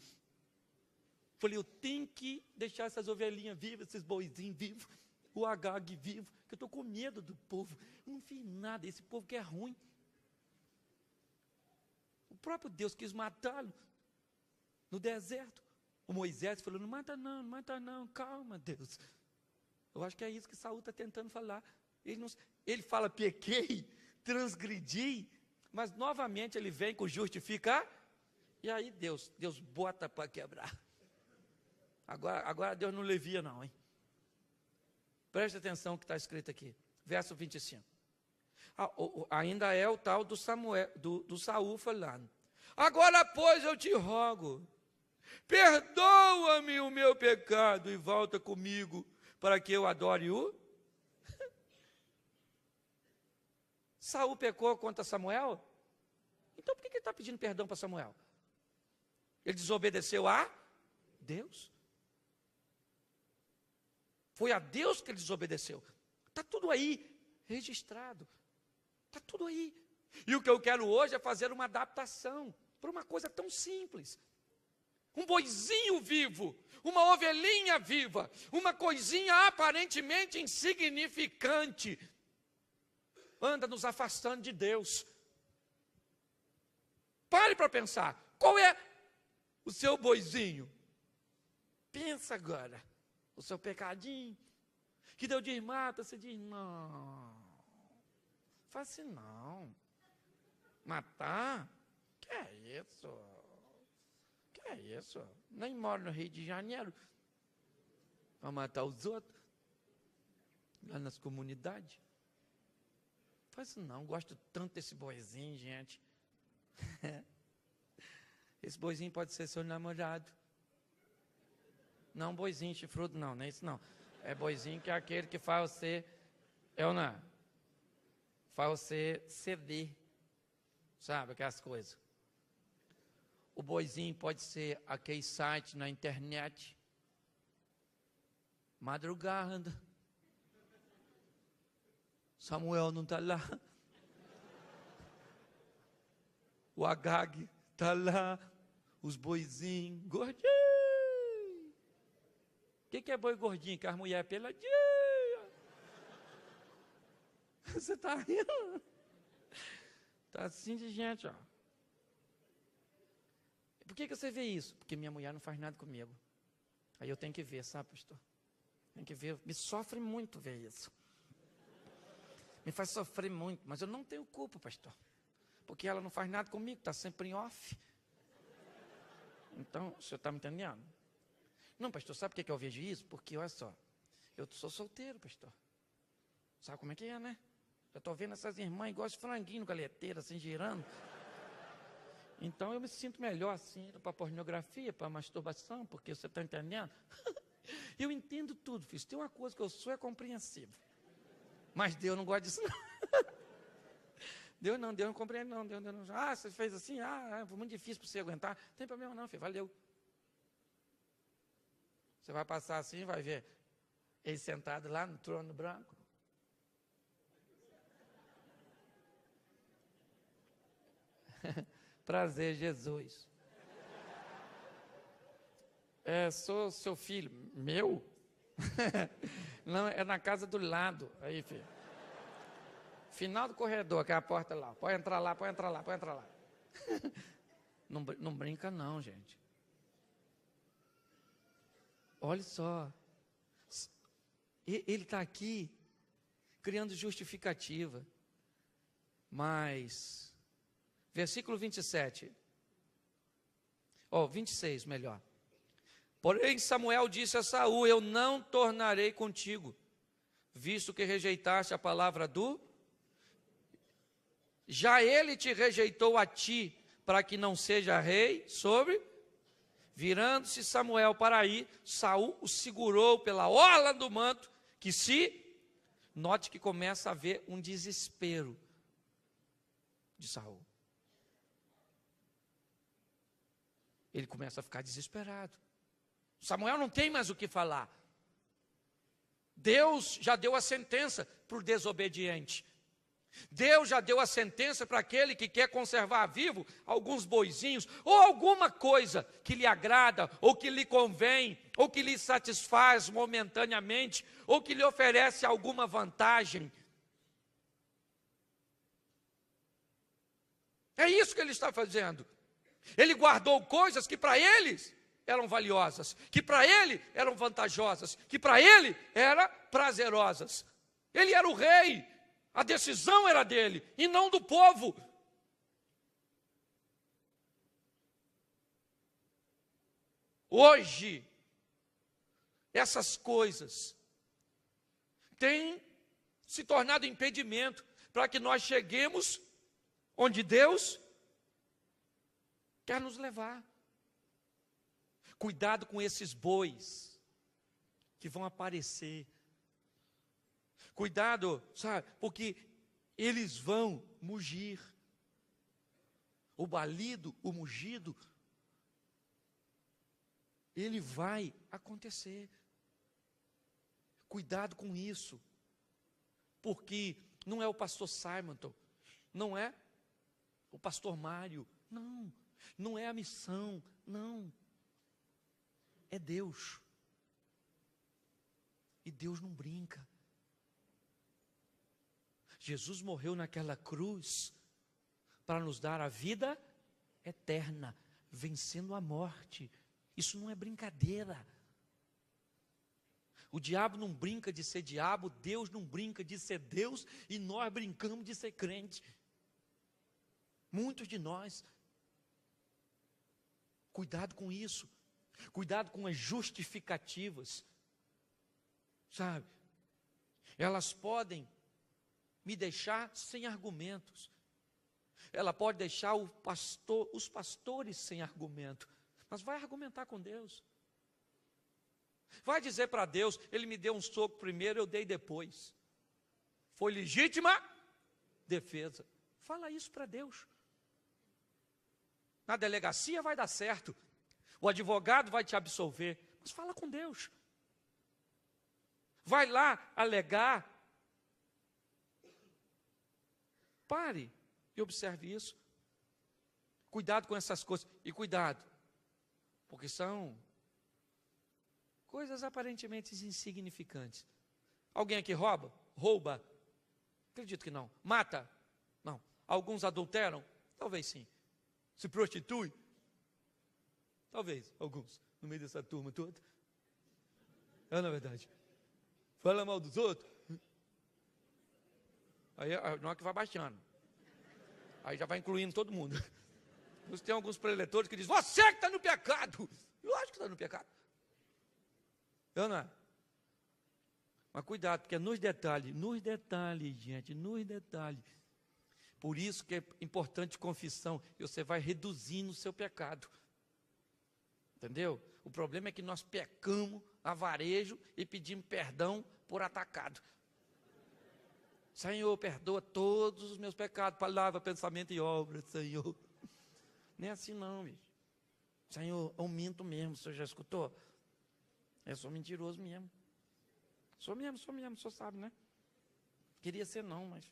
Falei, eu tenho que deixar essas ovelhinhas vivas, esses boizinhos vivos, o Agag vivo, que eu estou com medo do povo. Eu não fiz nada, esse povo que é ruim. O próprio Deus quis matá-lo no deserto. O Moisés falou, não mata não, calma, Deus. Eu acho que é isso que Saul está tentando falar. Ele fala, pequei, transgredi, mas novamente ele vem com justificar, e aí Deus bota para quebrar. Agora Deus não levia não, hein? Preste atenção no que está escrito aqui, verso 25. Ainda é o tal do Saul falando. Agora, pois, eu te rogo, perdoa-me o meu pecado e volta comigo para que eu adore o... Saul pecou contra Samuel? Então por que ele está pedindo perdão para Samuel? Ele desobedeceu a Deus? Foi a Deus que ele desobedeceu. Está tudo aí, registrado. Está tudo aí. E o que eu quero hoje é fazer uma adaptação para uma coisa tão simples. Um boizinho vivo, uma ovelhinha viva, uma coisinha aparentemente insignificante, anda nos afastando de Deus. Pare para pensar, qual é o seu boizinho? Pensa agora, o seu pecadinho, que Deus diz, mata, você diz, não, faz assim não, matar, que é isso, nem moro no Rio de Janeiro, para matar os outros, lá nas comunidades, faz assim não, gosto tanto desse boizinho, gente, esse boizinho pode ser seu namorado, não boizinho chifrudo não é isso não, é boizinho que é aquele que faz você, faz você ceder, sabe, aquelas coisas. O boizinho pode ser aquele site na internet, madrugada, Samuel não está lá, o Agag está lá, os boizinhos, gordinho. O que é boi gordinho? Que as mulheres peladinhas. Você está rindo? Está assim de gente, ó. Por que você vê isso? Porque minha mulher não faz nada comigo. Aí eu tenho que ver, sabe, pastor? Tem que ver, me sofre muito ver isso. Me faz sofrer muito, mas eu não tenho culpa, pastor. Porque ela não faz nada comigo, está sempre em off. Então, o senhor está me entendendo? Não, pastor, sabe por que eu vejo isso? Porque, olha só, eu sou solteiro, pastor. Sabe como é que é, né? Eu estou vendo essas irmãs igual de franguinho no galeteiro, assim, girando. Então, eu me sinto melhor, assim, para pornografia, para masturbação, porque você está entendendo? Eu entendo tudo, filho. Se tem uma coisa que eu sou, é compreensivo. Mas Deus não gosta disso, não. Deus não compreende, não. Deus não. Você fez assim, foi muito difícil para você aguentar. Não tem problema não, filho, valeu. Você vai passar assim, vai ver ele sentado lá no trono branco. Prazer, Jesus. Sou seu filho. Meu? Não, é na casa do lado. Aí, filho. Final do corredor, que é a porta lá. Pode entrar lá. Não brinca não, gente. Olha só. Ele está aqui criando justificativa. Mas Versículo 27. 26, melhor. Porém, Samuel disse a Saul: eu não tornarei contigo, visto que rejeitaste a palavra do... Já ele te rejeitou a ti, para que não seja rei sobre... Virando-se Samuel para ir, Saul o segurou pela orla do manto, que se... Note que começa a haver um desespero de Saul. Ele começa a ficar desesperado. Samuel não tem mais o que falar. Deus já deu a sentença para o desobediente. Deus já deu a sentença para aquele que quer conservar vivo alguns boizinhos, ou alguma coisa que lhe agrada, ou que lhe convém, ou que lhe satisfaz momentaneamente, ou que lhe oferece alguma vantagem. É isso que ele está fazendo. Ele guardou coisas que para eles eram valiosas, que para ele eram vantajosas, que para ele eram prazerosas. Ele era o rei. A decisão era dele e não do povo. Hoje, essas coisas têm se tornado impedimento para que nós cheguemos onde Deus quer nos levar. Cuidado com esses bois que vão aparecer. Cuidado, sabe, porque eles vão mugir. O balido, o mugido, ele vai acontecer. Cuidado com isso, porque não é o pastor Simonton, não é o pastor Mário, não é a missão, não. É Deus. E Deus não brinca. Jesus morreu naquela cruz para nos dar a vida eterna, vencendo a morte. Isso não é brincadeira. O diabo não brinca de ser diabo, Deus não brinca de ser Deus, e nós brincamos de ser crente. Muitos de nós. Cuidado com isso. Cuidado com as justificativas. Sabe? Elas podem me deixar sem argumentos. Ela pode deixar os pastores sem argumento. Mas vai argumentar com Deus. Vai dizer para Deus: ele me deu um soco primeiro, eu dei depois. Foi legítima defesa. Fala isso para Deus. Na delegacia vai dar certo. O advogado vai te absolver. Mas fala com Deus. Vai lá alegar. Pare e observe isso. Cuidado com essas coisas. E cuidado, porque são coisas aparentemente insignificantes. Alguém aqui rouba? Rouba. Acredito que não. Mata? Não. Alguns adulteram? Talvez sim. Se prostitui? Talvez, alguns. No meio dessa turma toda. É na verdade. Fala mal dos outros. Aí não é que vai baixando. Aí já vai incluindo todo mundo. Você tem alguns preletores que dizem: você que está no pecado. Eu acho que está no pecado. Eu não é. Mas cuidado, porque é nos detalhes, gente, nos detalhes. Por isso que é importante confissão. E você vai reduzindo o seu pecado. Entendeu? O problema é que nós pecamos a varejo e pedimos perdão por atacado. Senhor, perdoa todos os meus pecados, palavra, pensamento e obra, Senhor. Não é assim não, bicho. Senhor, eu minto mesmo, o senhor já escutou? Eu sou mentiroso mesmo. Sou mesmo, o senhor sabe, né? Queria ser não, mas...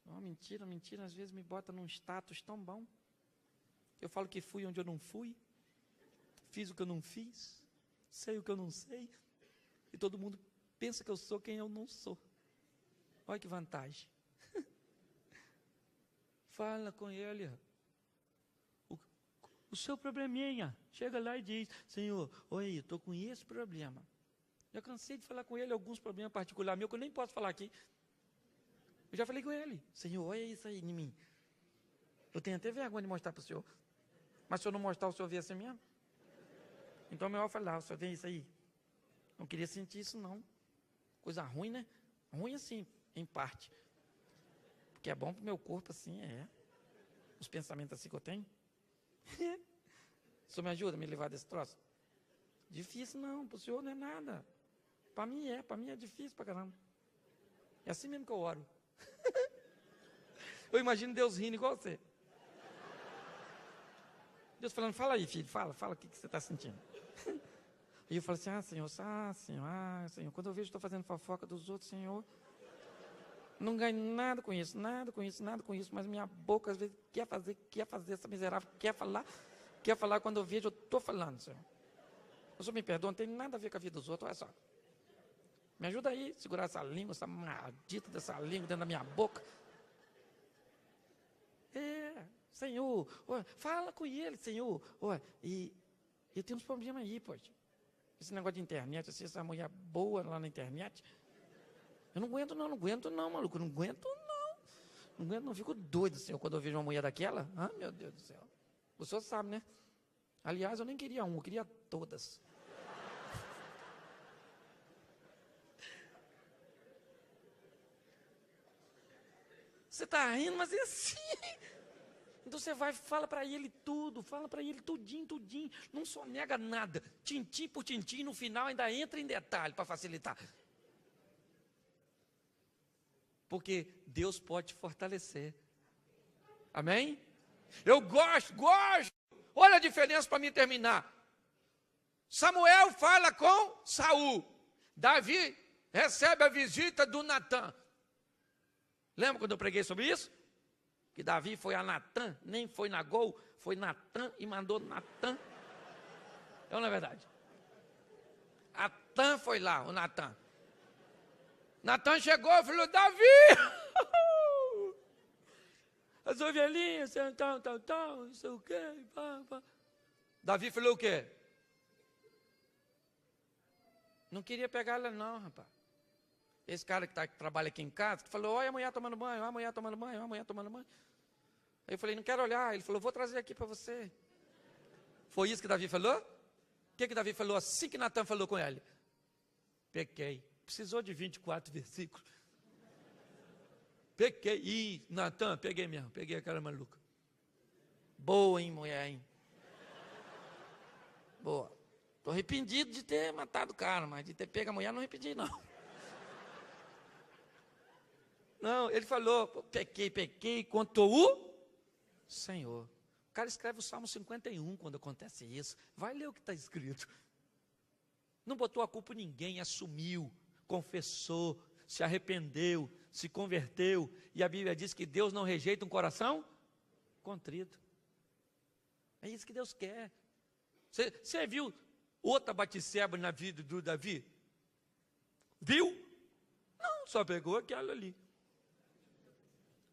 Oh, mentira, às vezes me bota num status tão bom. Eu falo que fui onde eu não fui, fiz o que eu não fiz, sei o que eu não sei, e todo mundo pensa que eu sou quem eu não sou. Olha que vantagem. Fala com ele. O seu probleminha. Chega lá e diz: Senhor, oi, eu estou com esse problema. Já cansei de falar com ele alguns problemas particulares meus que eu nem posso falar aqui. Eu já falei com ele: Senhor, olha isso aí em mim. Eu tenho até vergonha de mostrar para o senhor. Mas se eu não mostrar, o senhor vê assim mesmo? Então, melhor falar, o senhor vê isso aí? Não queria sentir isso, não. Coisa ruim, né? Ruim assim, em parte. Porque é bom para o meu corpo, assim, Os pensamentos assim que eu tenho. O senhor me ajuda a me livrar desse troço? Difícil não, para o senhor não é nada. Para mim é difícil para caramba. É assim mesmo que eu oro. Eu imagino Deus rindo igual você. Deus falando, fala aí, filho, fala o que você está sentindo. E eu falo assim, Senhor, quando eu vejo que estou fazendo fofoca dos outros, Senhor, não ganho nada com isso, mas minha boca às vezes quer fazer essa miserável, quer falar quando eu vejo, eu estou falando, Senhor. O Senhor me perdoa, não tem nada a ver com a vida dos outros, olha só. Me ajuda aí a segurar essa língua, essa maldita dessa língua dentro da minha boca. Senhor, fala com ele, Senhor. E eu tenho uns problemas aí, poxa. Esse negócio de internet, assim, essa mulher boa lá na internet. Eu não aguento não, maluco. Não aguento, não. Fico doido, Senhor, quando eu vejo uma mulher daquela. Ah, meu Deus do céu. O senhor sabe, né? Aliás, eu nem queria uma, eu queria todas. Você está rindo, mas é assim. Então você vai, fala para ele tudo, fala para ele tudinho. Não só nega nada. Tintim por tintim, no final ainda entra em detalhe para facilitar. Porque Deus pode te fortalecer. Amém? Eu gosto. Olha a diferença para mim terminar. Samuel fala com Saul. Davi recebe a visita do Natã. Lembra quando eu preguei sobre isso? Que Davi foi a Natã, nem foi na Gol, foi Natã e mandou Natã. Não é verdade? Natã foi lá, o Natã. Natã chegou e falou, Davi! As ovelhinhas, tal, não sei o quê. Pá. Davi falou o quê? Não queria pegar ela não, rapaz. Esse cara que trabalha aqui em casa, que falou, olha a mulher tomando banho. Aí eu falei, não quero olhar. Ele falou, vou trazer aqui para você. Foi isso que Davi falou? O que Davi falou assim que Natã falou com ele? Pequei. Precisou de 24 versículos. Pequei. Ih, Natã, peguei mesmo. Peguei aquela maluca. Boa, hein, mulher, hein? Boa. Estou arrependido de ter matado o cara, mas de ter pego a mulher não arrependi, não. Não, ele falou, pequei contra o Senhor. O cara escreve o Salmo 51 quando acontece isso. Vai ler o que está escrito. Não botou a culpa em ninguém, assumiu, confessou, se arrependeu, se converteu. E a Bíblia diz que Deus não rejeita um coração contrito. É isso que Deus quer. Você viu outra Batseba na vida do Davi? Viu? Não, só pegou aquela ali.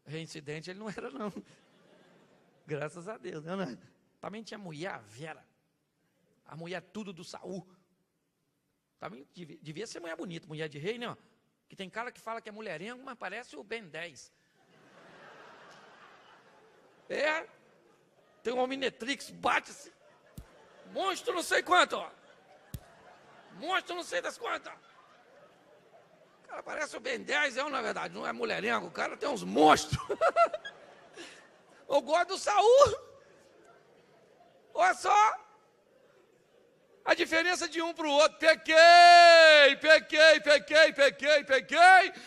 Reincidente ele não era, não. Graças a Deus. Não. Também tinha mulher, a Vera. A mulher tudo do Saul. Também devia ser mulher bonita, mulher de rei, né? Que tem cara que fala que é mulherengo, mas parece o Ben 10. Tem um Omnitrix, bate-se. Monstro não sei quanto, ó. Monstro não sei das quantas. O cara parece o Ben 10, na verdade, não é mulherengo, o cara tem uns monstros. Eu gosto do Saul. Olha só. A diferença de um para o outro. Pequei.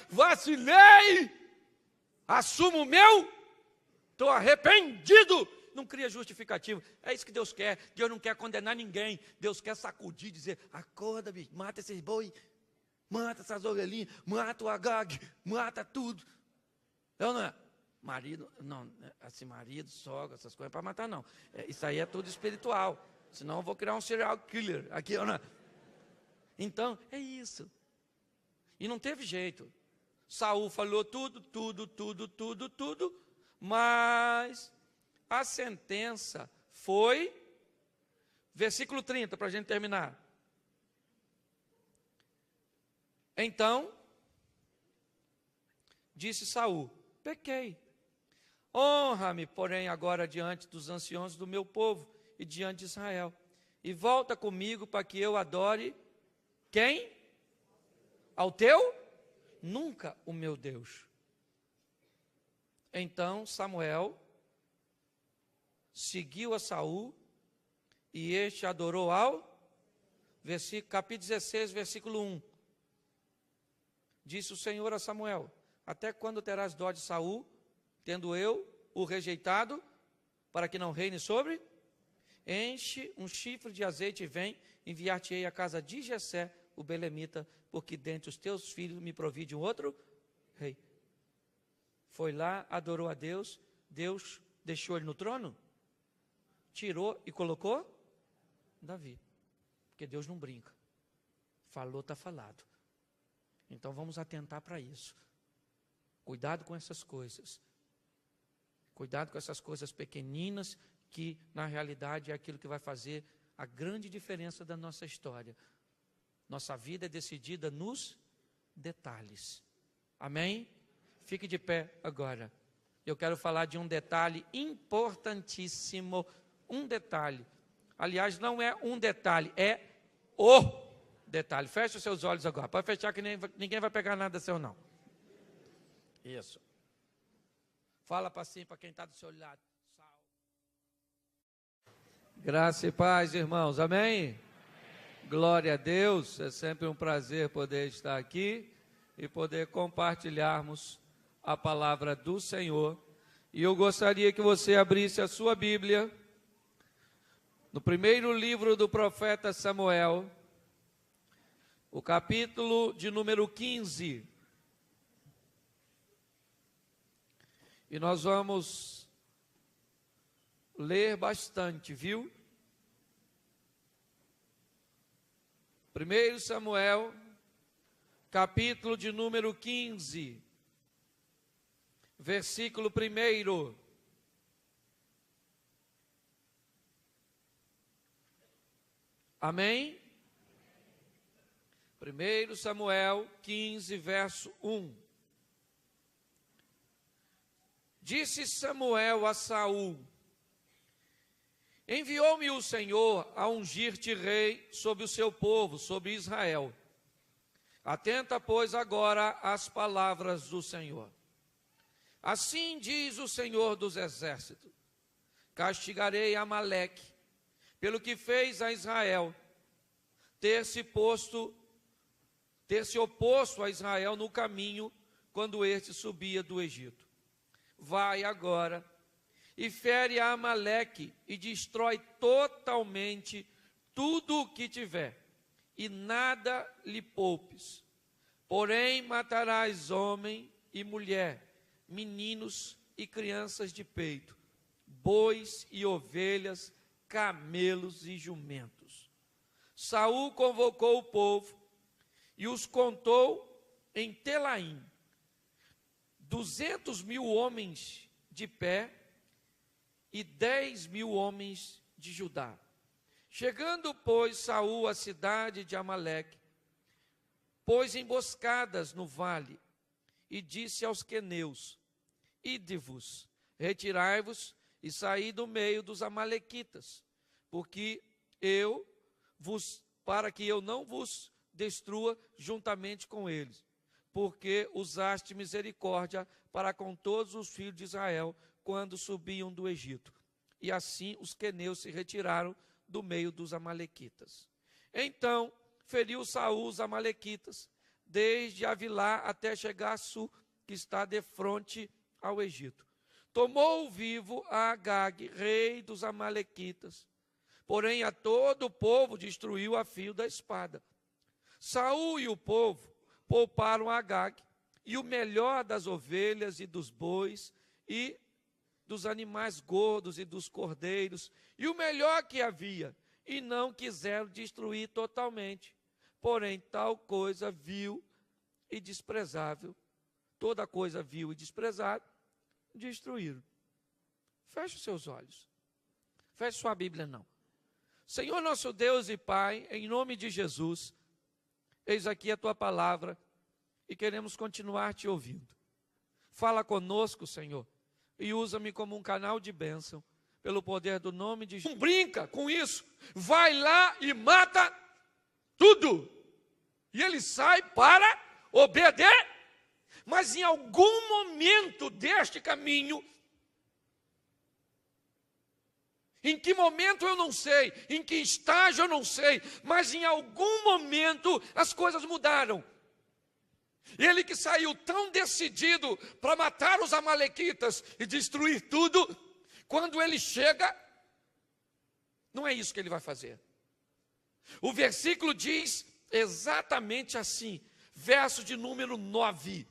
Vacilei. Assumo o meu. Estou arrependido. Não cria justificativo. É isso que Deus quer. Deus não quer condenar ninguém. Deus quer sacudir, dizer, acorda, bicho, mata esses boi, mata essas ovelhinhas, mata o Agag, mata tudo. Não é? Marido, não, assim, marido, sogra, essas coisas para matar, não. Isso aí é tudo espiritual. Senão eu vou criar um serial killer aqui, não é? Então, é isso. E não teve jeito. Saul falou tudo, mas a sentença foi, versículo 30, para a gente terminar. Então, disse Saul, pequei. Honra-me, porém, agora diante dos anciãos do meu povo e diante de Israel. E volta comigo para que eu adore quem? Ao teu? Nunca o meu Deus. Então Samuel seguiu a Saul e este adorou ao capítulo 16, versículo 1. Disse o Senhor a Samuel: até quando terás dó de Saul, tendo eu o rejeitado, para que não reine sobre? Enche um chifre de azeite e vem, enviar-te-ei à casa de Jessé, o belemita, porque dentre os teus filhos me provide um outro rei. Foi lá, adorou a Deus, Deus deixou ele no trono, tirou e colocou Davi, porque Deus não brinca, falou, está falado. Então vamos atentar para isso. Cuidado com essas coisas. Cuidado com essas coisas pequeninas, que na realidade é aquilo que vai fazer a grande diferença da nossa história. Nossa vida é decidida nos detalhes. Amém? Fique de pé agora. Eu quero falar de um detalhe importantíssimo. Um detalhe. Aliás, não é um detalhe, é o detalhe. Feche os seus olhos agora. Pode fechar que ninguém vai pegar nada seu não. Isso. Fala para quem está do seu lado. Graça e paz, irmãos. Amém? Glória a Deus. É sempre um prazer poder estar aqui e poder compartilharmos a palavra do Senhor. E eu gostaria que você abrisse a sua Bíblia no primeiro livro do profeta Samuel, o capítulo de número 15. E nós vamos ler bastante, viu? 1 Samuel, capítulo de número 15, versículo 1. Amém? 1 Samuel 15, verso 1. Disse Samuel a Saul: enviou-me o Senhor a ungir-te rei sobre o seu povo, sobre Israel. Atenta, pois, agora às palavras do Senhor. Assim diz o Senhor dos exércitos: castigarei Amaleque, pelo que fez a Israel, ter se oposto a Israel no caminho, quando este subia do Egito. Vai agora e fere a Amaleque e destrói totalmente tudo o que tiver, e nada lhe poupes. Porém matarás homem e mulher, meninos e crianças de peito, bois e ovelhas, camelos e jumentos. Saul convocou o povo e os contou em Telaim, 200.000 homens de pé e 10.000 homens de Judá. Chegando, pois, Saul à cidade de Amaleque, pôs emboscadas no vale e disse aos queneus: ide-vos, retirai-vos e saí do meio dos amalequitas, para que eu não vos destrua juntamente com eles, porque usaste misericórdia para com todos os filhos de Israel quando subiam do Egito. E assim os queneus se retiraram do meio dos amalequitas. Então feriu Saul os amalequitas, desde Avilá até chegar a Sul, que está de frente ao Egito. Tomou vivo a Agag, rei dos amalequitas, porém a todo o povo destruiu a fio da espada. Saul e o povo pouparam Agag, e o melhor das ovelhas e dos bois, e dos animais gordos e dos cordeiros, e o melhor que havia, e não quiseram destruir totalmente. Porém, tal coisa vil e desprezável, toda coisa vil e desprezável, destruíram. Feche os seus olhos. Feche sua Bíblia, não. Senhor nosso Deus e Pai, em nome de Jesus, eis aqui a tua palavra e queremos continuar te ouvindo. Fala conosco, Senhor. e usa-me como um canal de bênção, pelo poder do nome de Jesus. Não brinca com isso, vai lá e mata tudo. E ele sai para obedecer. Mas em algum momento deste caminho, em que momento eu não sei, em que estágio eu não sei, mas em algum momento as coisas mudaram. Ele que saiu tão decidido para matar os amalequitas e destruir tudo, quando ele chega, não é isso que ele vai fazer. O versículo diz exatamente assim, verso de número 9.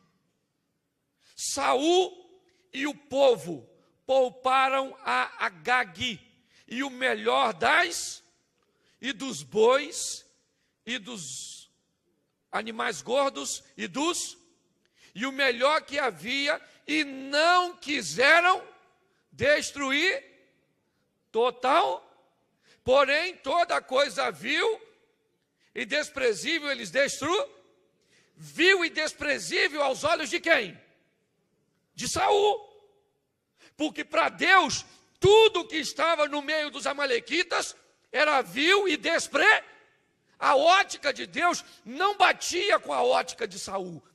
Saul e o povo pouparam a Agag, e o melhor e dos bois, e dos animais gordos, e o melhor que havia, e não quiseram destruir total, porém toda coisa vil e desprezível eles destruíram, vil e desprezível aos olhos de quem? De Saul, porque para Deus, tudo que estava no meio dos amalequitas era vil e desprezível. A ótica de Deus não batia com a ótica de Saul.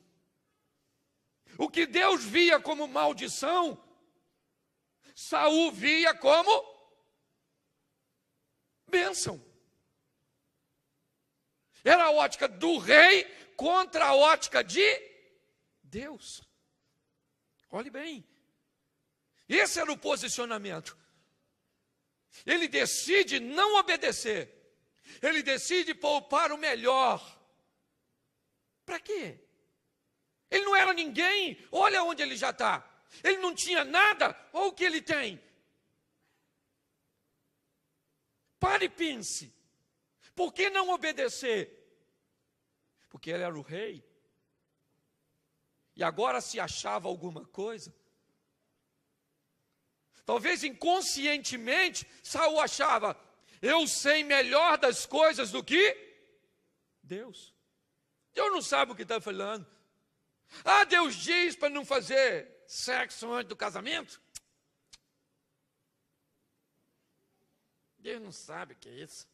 O que Deus via como maldição, Saul via como bênção. Era a ótica do rei contra a ótica de Deus. Olhe bem, esse era o posicionamento. Ele decide não obedecer. Ele decide poupar o melhor. Para quê? Ele não era ninguém, olha onde ele já está. Ele não tinha nada, olha o que ele tem. Pare e pense. Por que não obedecer? Porque ele era o rei. E agora se achava alguma coisa. Talvez inconscientemente, Saul achava, eu sei melhor das coisas do que Deus. Deus não sabe o que está falando. Ah, Deus diz para não fazer sexo antes do casamento. Deus não sabe o que é isso.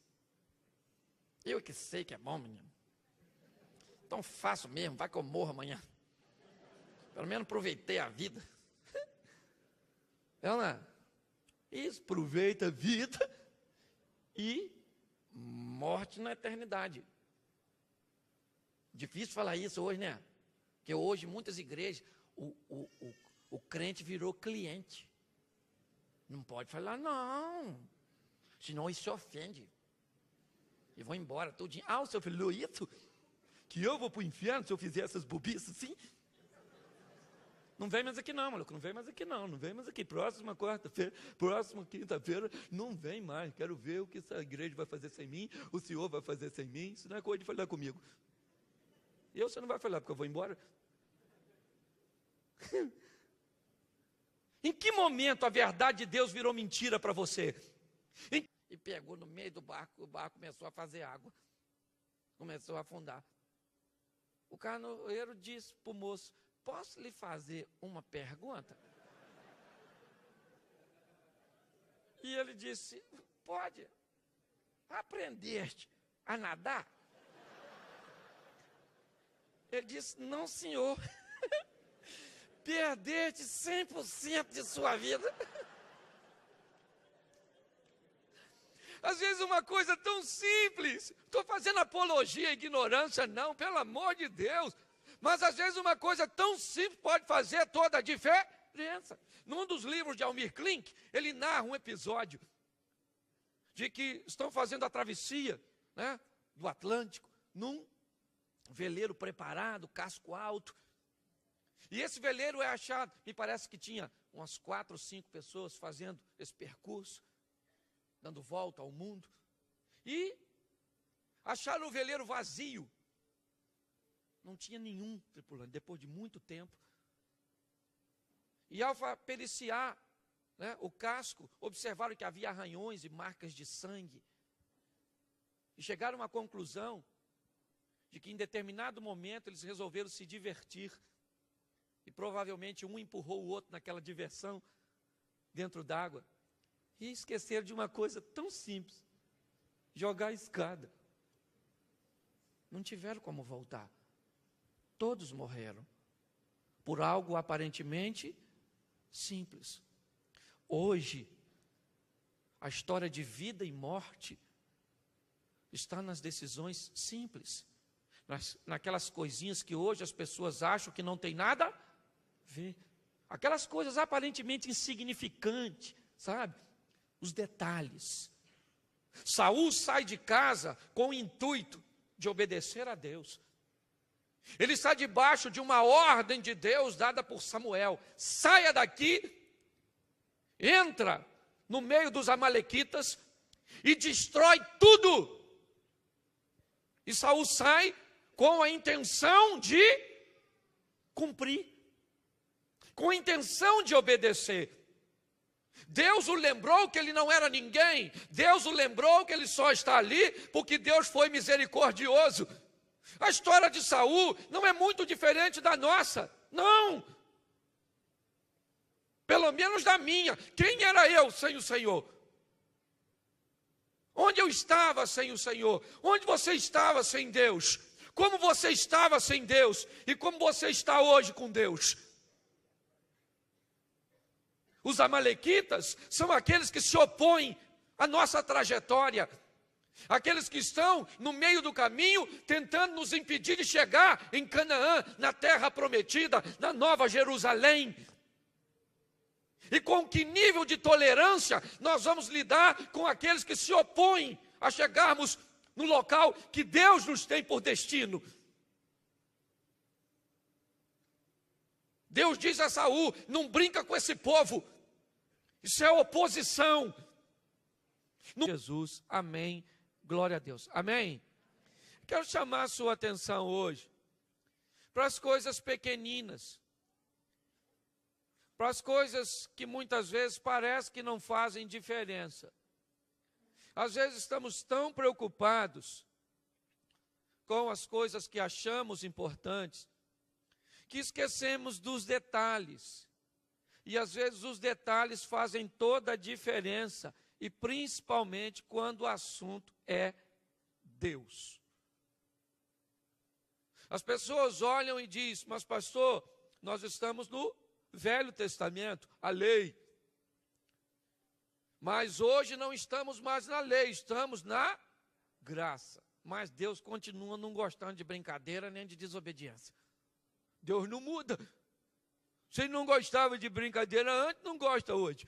Eu que sei que é bom, menino. Então faço mesmo, vai que eu morro amanhã. Pelo menos aproveitei a vida. Ela, isso, aproveita a vida e morte na eternidade. Difícil falar isso hoje, né? Porque hoje, muitas igrejas, o crente virou cliente. Não pode falar, não. Senão isso se ofende. E vou embora tudinho. Ah, o senhor falou isso? Que eu vou para o inferno se eu fizer essas bobices assim? Não vem mais aqui não, maluco, não vem mais aqui não, não vem mais aqui. Próxima quarta-feira, próxima quinta-feira, não vem mais. Quero ver o que essa igreja vai fazer sem mim, o senhor vai fazer sem mim. Isso não é coisa de falar comigo. Você não vai falar porque eu vou embora. Em que momento a verdade de Deus virou mentira para você? E pegou no meio do barco, o barco começou a fazer água. Começou a afundar. O canoeiro disse para o moço, posso lhe fazer uma pergunta? E ele disse, pode. Aprendeste a nadar? Ele disse, não senhor. Perdeste 100% de sua vida. Às vezes uma coisa tão simples, estou fazendo apologia à ignorância, não, pelo amor de Deus. Mas às vezes uma coisa tão simples pode fazer toda a diferença. Num dos livros de Almir Klink, ele narra um episódio de que estão fazendo a travessia, né, do Atlântico, num veleiro preparado, casco alto. E esse veleiro é achado, me parece que tinha umas 4 ou 5 pessoas fazendo esse percurso, dando volta ao mundo. E acharam o veleiro vazio. Não tinha nenhum tripulante, depois de muito tempo. E ao periciar, né, o casco, observaram que havia arranhões e marcas de sangue. E chegaram a uma conclusão de que em determinado momento eles resolveram se divertir. E provavelmente um empurrou o outro naquela diversão. dentro d'água e esqueceram de uma coisa tão simples: jogar a escada. Não tiveram como voltar. Todos morreram por algo aparentemente simples. Hoje, a história de vida e morte está nas decisões simples, naquelas coisinhas que hoje as pessoas acham que não tem nada a ver. Aquelas coisas aparentemente insignificantes, sabe? Os detalhes. Saul sai de casa com o intuito de obedecer a Deus. Ele está debaixo de uma ordem de Deus dada por Samuel: saia daqui, entra no meio dos amalequitas e destrói tudo. E Saul sai com a intenção de cumprir, com a intenção de obedecer. Deus o lembrou que ele não era ninguém. Deus o lembrou que ele só está ali porque Deus foi misericordioso. A história de Saul não é muito diferente da nossa, não. Pelo menos da minha. Quem era eu sem o Senhor? Onde eu estava sem o Senhor? Onde você estava sem Deus? Como você estava sem Deus? E como você está hoje com Deus? Os amalequitas são aqueles que se opõem à nossa trajetória. Aqueles que estão no meio do caminho, tentando nos impedir de chegar em Canaã, na terra prometida, na Nova Jerusalém. E com que nível de tolerância nós vamos lidar com aqueles que se opõem a chegarmos no local que Deus nos tem por destino? Deus diz a Saul: não brinca com esse povo, isso é oposição. Jesus, amém, glória a Deus, amém. Quero chamar a sua atenção hoje para as coisas pequeninas, para as coisas que muitas vezes parece que não fazem diferença. Às vezes estamos tão preocupados com as coisas que achamos importantes, que esquecemos dos detalhes. E às vezes os detalhes fazem toda a diferença, e principalmente quando o assunto é Deus. As pessoas olham e dizem: mas pastor, nós estamos no Velho Testamento, a lei. Mas hoje não estamos mais na lei, estamos na graça. Mas Deus continua não gostando de brincadeira nem de desobediência. Deus não muda. Se não gostava de brincadeira antes, não gosta hoje.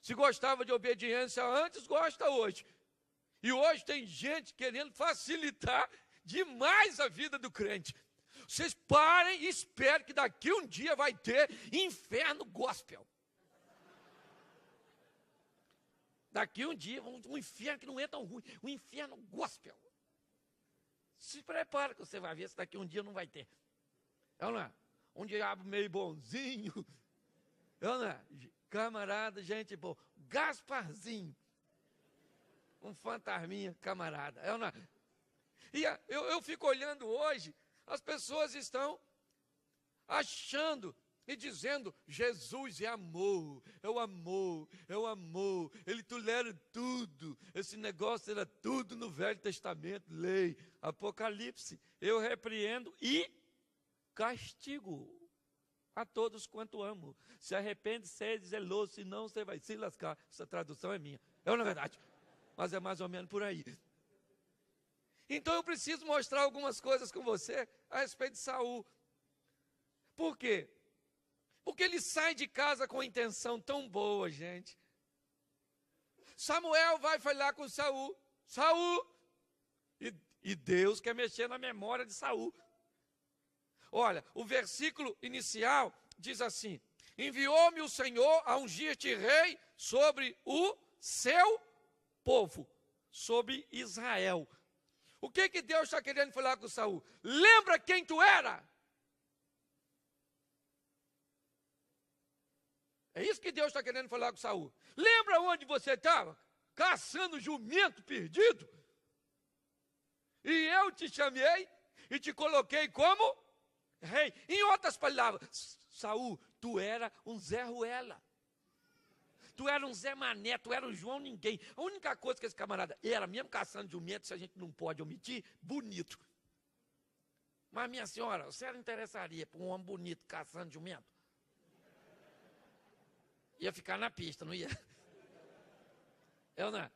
Se gostava de obediência antes, gosta hoje. E hoje tem gente querendo facilitar demais a vida do crente. Vocês parem e esperem que daqui um dia vai ter inferno gospel. Daqui um dia, um inferno que não é tão ruim, um inferno gospel. Se prepara que você vai ver se daqui um dia não vai ter. É ou não é? Um diabo meio bonzinho. É ou não é? Camarada, gente boa. Gasparzinho. Um fantasminha, camarada. É ou não é? E eu fico olhando hoje, as pessoas estão achando e dizendo: Jesus é amor, é o amor, é o amor, ele tolera tudo. Esse negócio era tudo no Velho Testamento, lei, Apocalipse. Eu repreendo e castigo a todos quanto amo. Se arrepende, seja zeloso, senão você vai se lascar. Essa tradução é minha, é ou não é verdade? Mas é mais ou menos por aí. Então eu preciso mostrar algumas coisas com você a respeito de Saul. Por quê? Porque ele sai de casa com intenção tão boa, gente. Samuel vai falar com Saul. Saul! E Deus quer mexer na memória de Saul. Olha, o versículo inicial diz assim: enviou-me o Senhor a ungir-te rei sobre o seu povo, sobre Israel. O que Deus está querendo falar com Saul? Lembra quem tu era? É isso que Deus está querendo falar com Saul. Lembra onde você estava? Caçando jumento perdido? E eu te chamei e te coloquei como rei. Em outras palavras, Saul, tu era um Zé Ruela. tu era um Zé Mané, tu era um João Ninguém. A única coisa que esse camarada era, mesmo caçando jumento, se a gente não pode omitir, bonito. Mas, minha senhora, você não interessaria por um homem bonito caçando jumento? Ia ficar na pista, não ia? Eu não.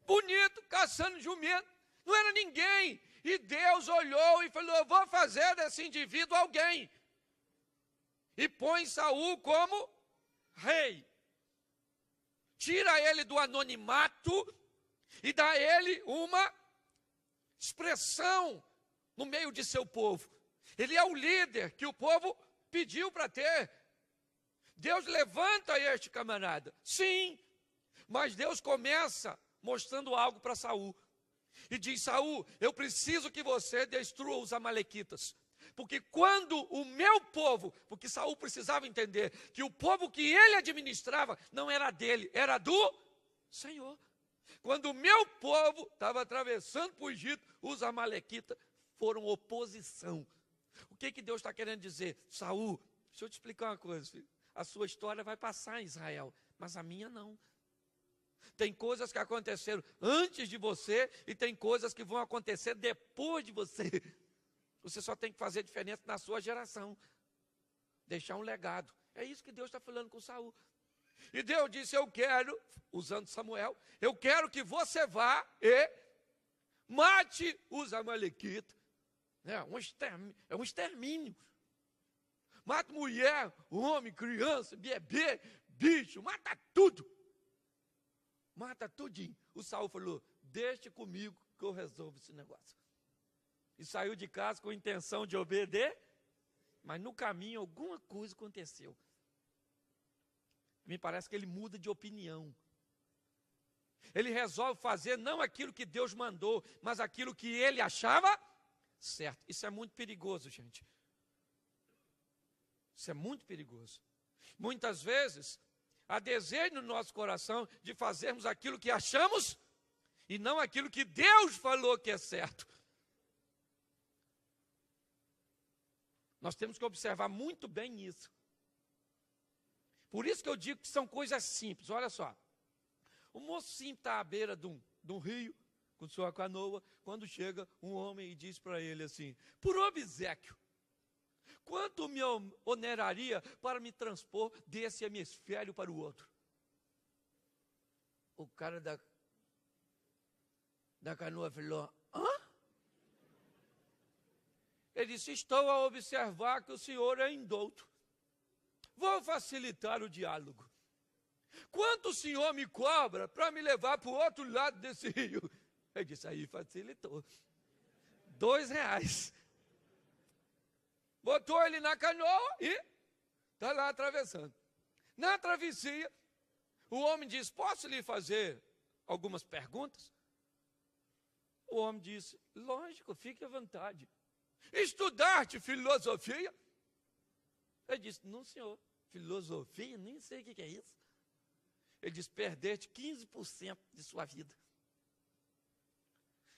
Bonito, caçando jumento, não era ninguém. E Deus olhou e falou, eu vou fazer desse indivíduo alguém. E põe Saul como rei. Tira ele do anonimato e dá a ele uma expressão no meio de seu povo. Ele é o líder que o povo pediu para ter. Deus levanta este camarada. Sim, mas Deus começa mostrando algo para Saul. E diz, Saul, eu preciso que você destrua os amalequitas. Porque quando o meu povo, porque Saul precisava entender que o povo que ele administrava não era dele, era do Senhor. Quando o meu povo estava atravessando para o Egito, os amalequitas foram oposição. O que Deus está querendo dizer? Saul, deixa eu te explicar uma coisa, filho. A sua história vai passar em Israel, mas a minha não. Tem coisas que aconteceram antes de você e tem coisas que vão acontecer depois de você. Você só tem que fazer diferença na sua geração. Deixar um legado. É isso que Deus está falando com Saul. E Deus disse, eu quero, usando Samuel, eu quero que você vá e mate os amalequitas. É um extermínio. Mata mulher, homem, criança, bebê, bicho, mata tudo. Mata tudinho. O Saul falou, deixe comigo que eu resolvo esse negócio. E saiu de casa com a intenção de obedecer, mas no caminho alguma coisa aconteceu. Me parece que ele muda de opinião. Ele resolve fazer não aquilo que Deus mandou, mas aquilo que ele achava certo. Isso é muito perigoso, gente. Isso é muito perigoso. Muitas vezes, há desejo no nosso coração de fazermos aquilo que achamos e não aquilo que Deus falou que é certo. Nós temos que observar muito bem isso. Por isso que eu digo que são coisas simples. Olha só. O moço simples está à beira de um rio, com sua canoa, quando chega um homem e diz para ele assim, por obséquio, quanto me oneraria para me transpor desse hemisfério para o outro? O cara da canoa falou, hã? Ele disse, estou a observar que o senhor é indouto. Vou facilitar o diálogo. Quanto o senhor me cobra para me levar para o outro lado desse rio? Ele disse, aí facilitou. R$2. Botou ele na canoa e está lá atravessando. Na travessia, o homem disse, posso lhe fazer algumas perguntas? O homem disse, lógico, fique à vontade. Estudar-te filosofia? Ele disse, não senhor, filosofia, nem sei o que é isso. Ele disse, perdeste 15% de sua vida.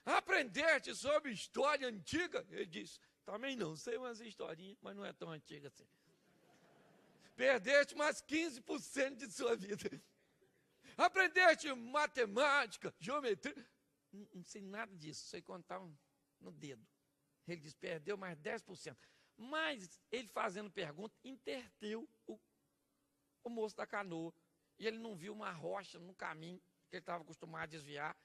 Aprendeste sobre história antiga? Ele disse, também não, sei umas historinhas, mas não é tão antiga assim. Perdeste mais 15% de sua vida. Aprendeste matemática, geometria? Não sei nada disso, sei contar no dedo. Ele disse, perdeu mais 10%. Mas ele fazendo pergunta, interteu o moço da canoa. E ele não viu uma rocha no caminho, que ele estava acostumado a desviar.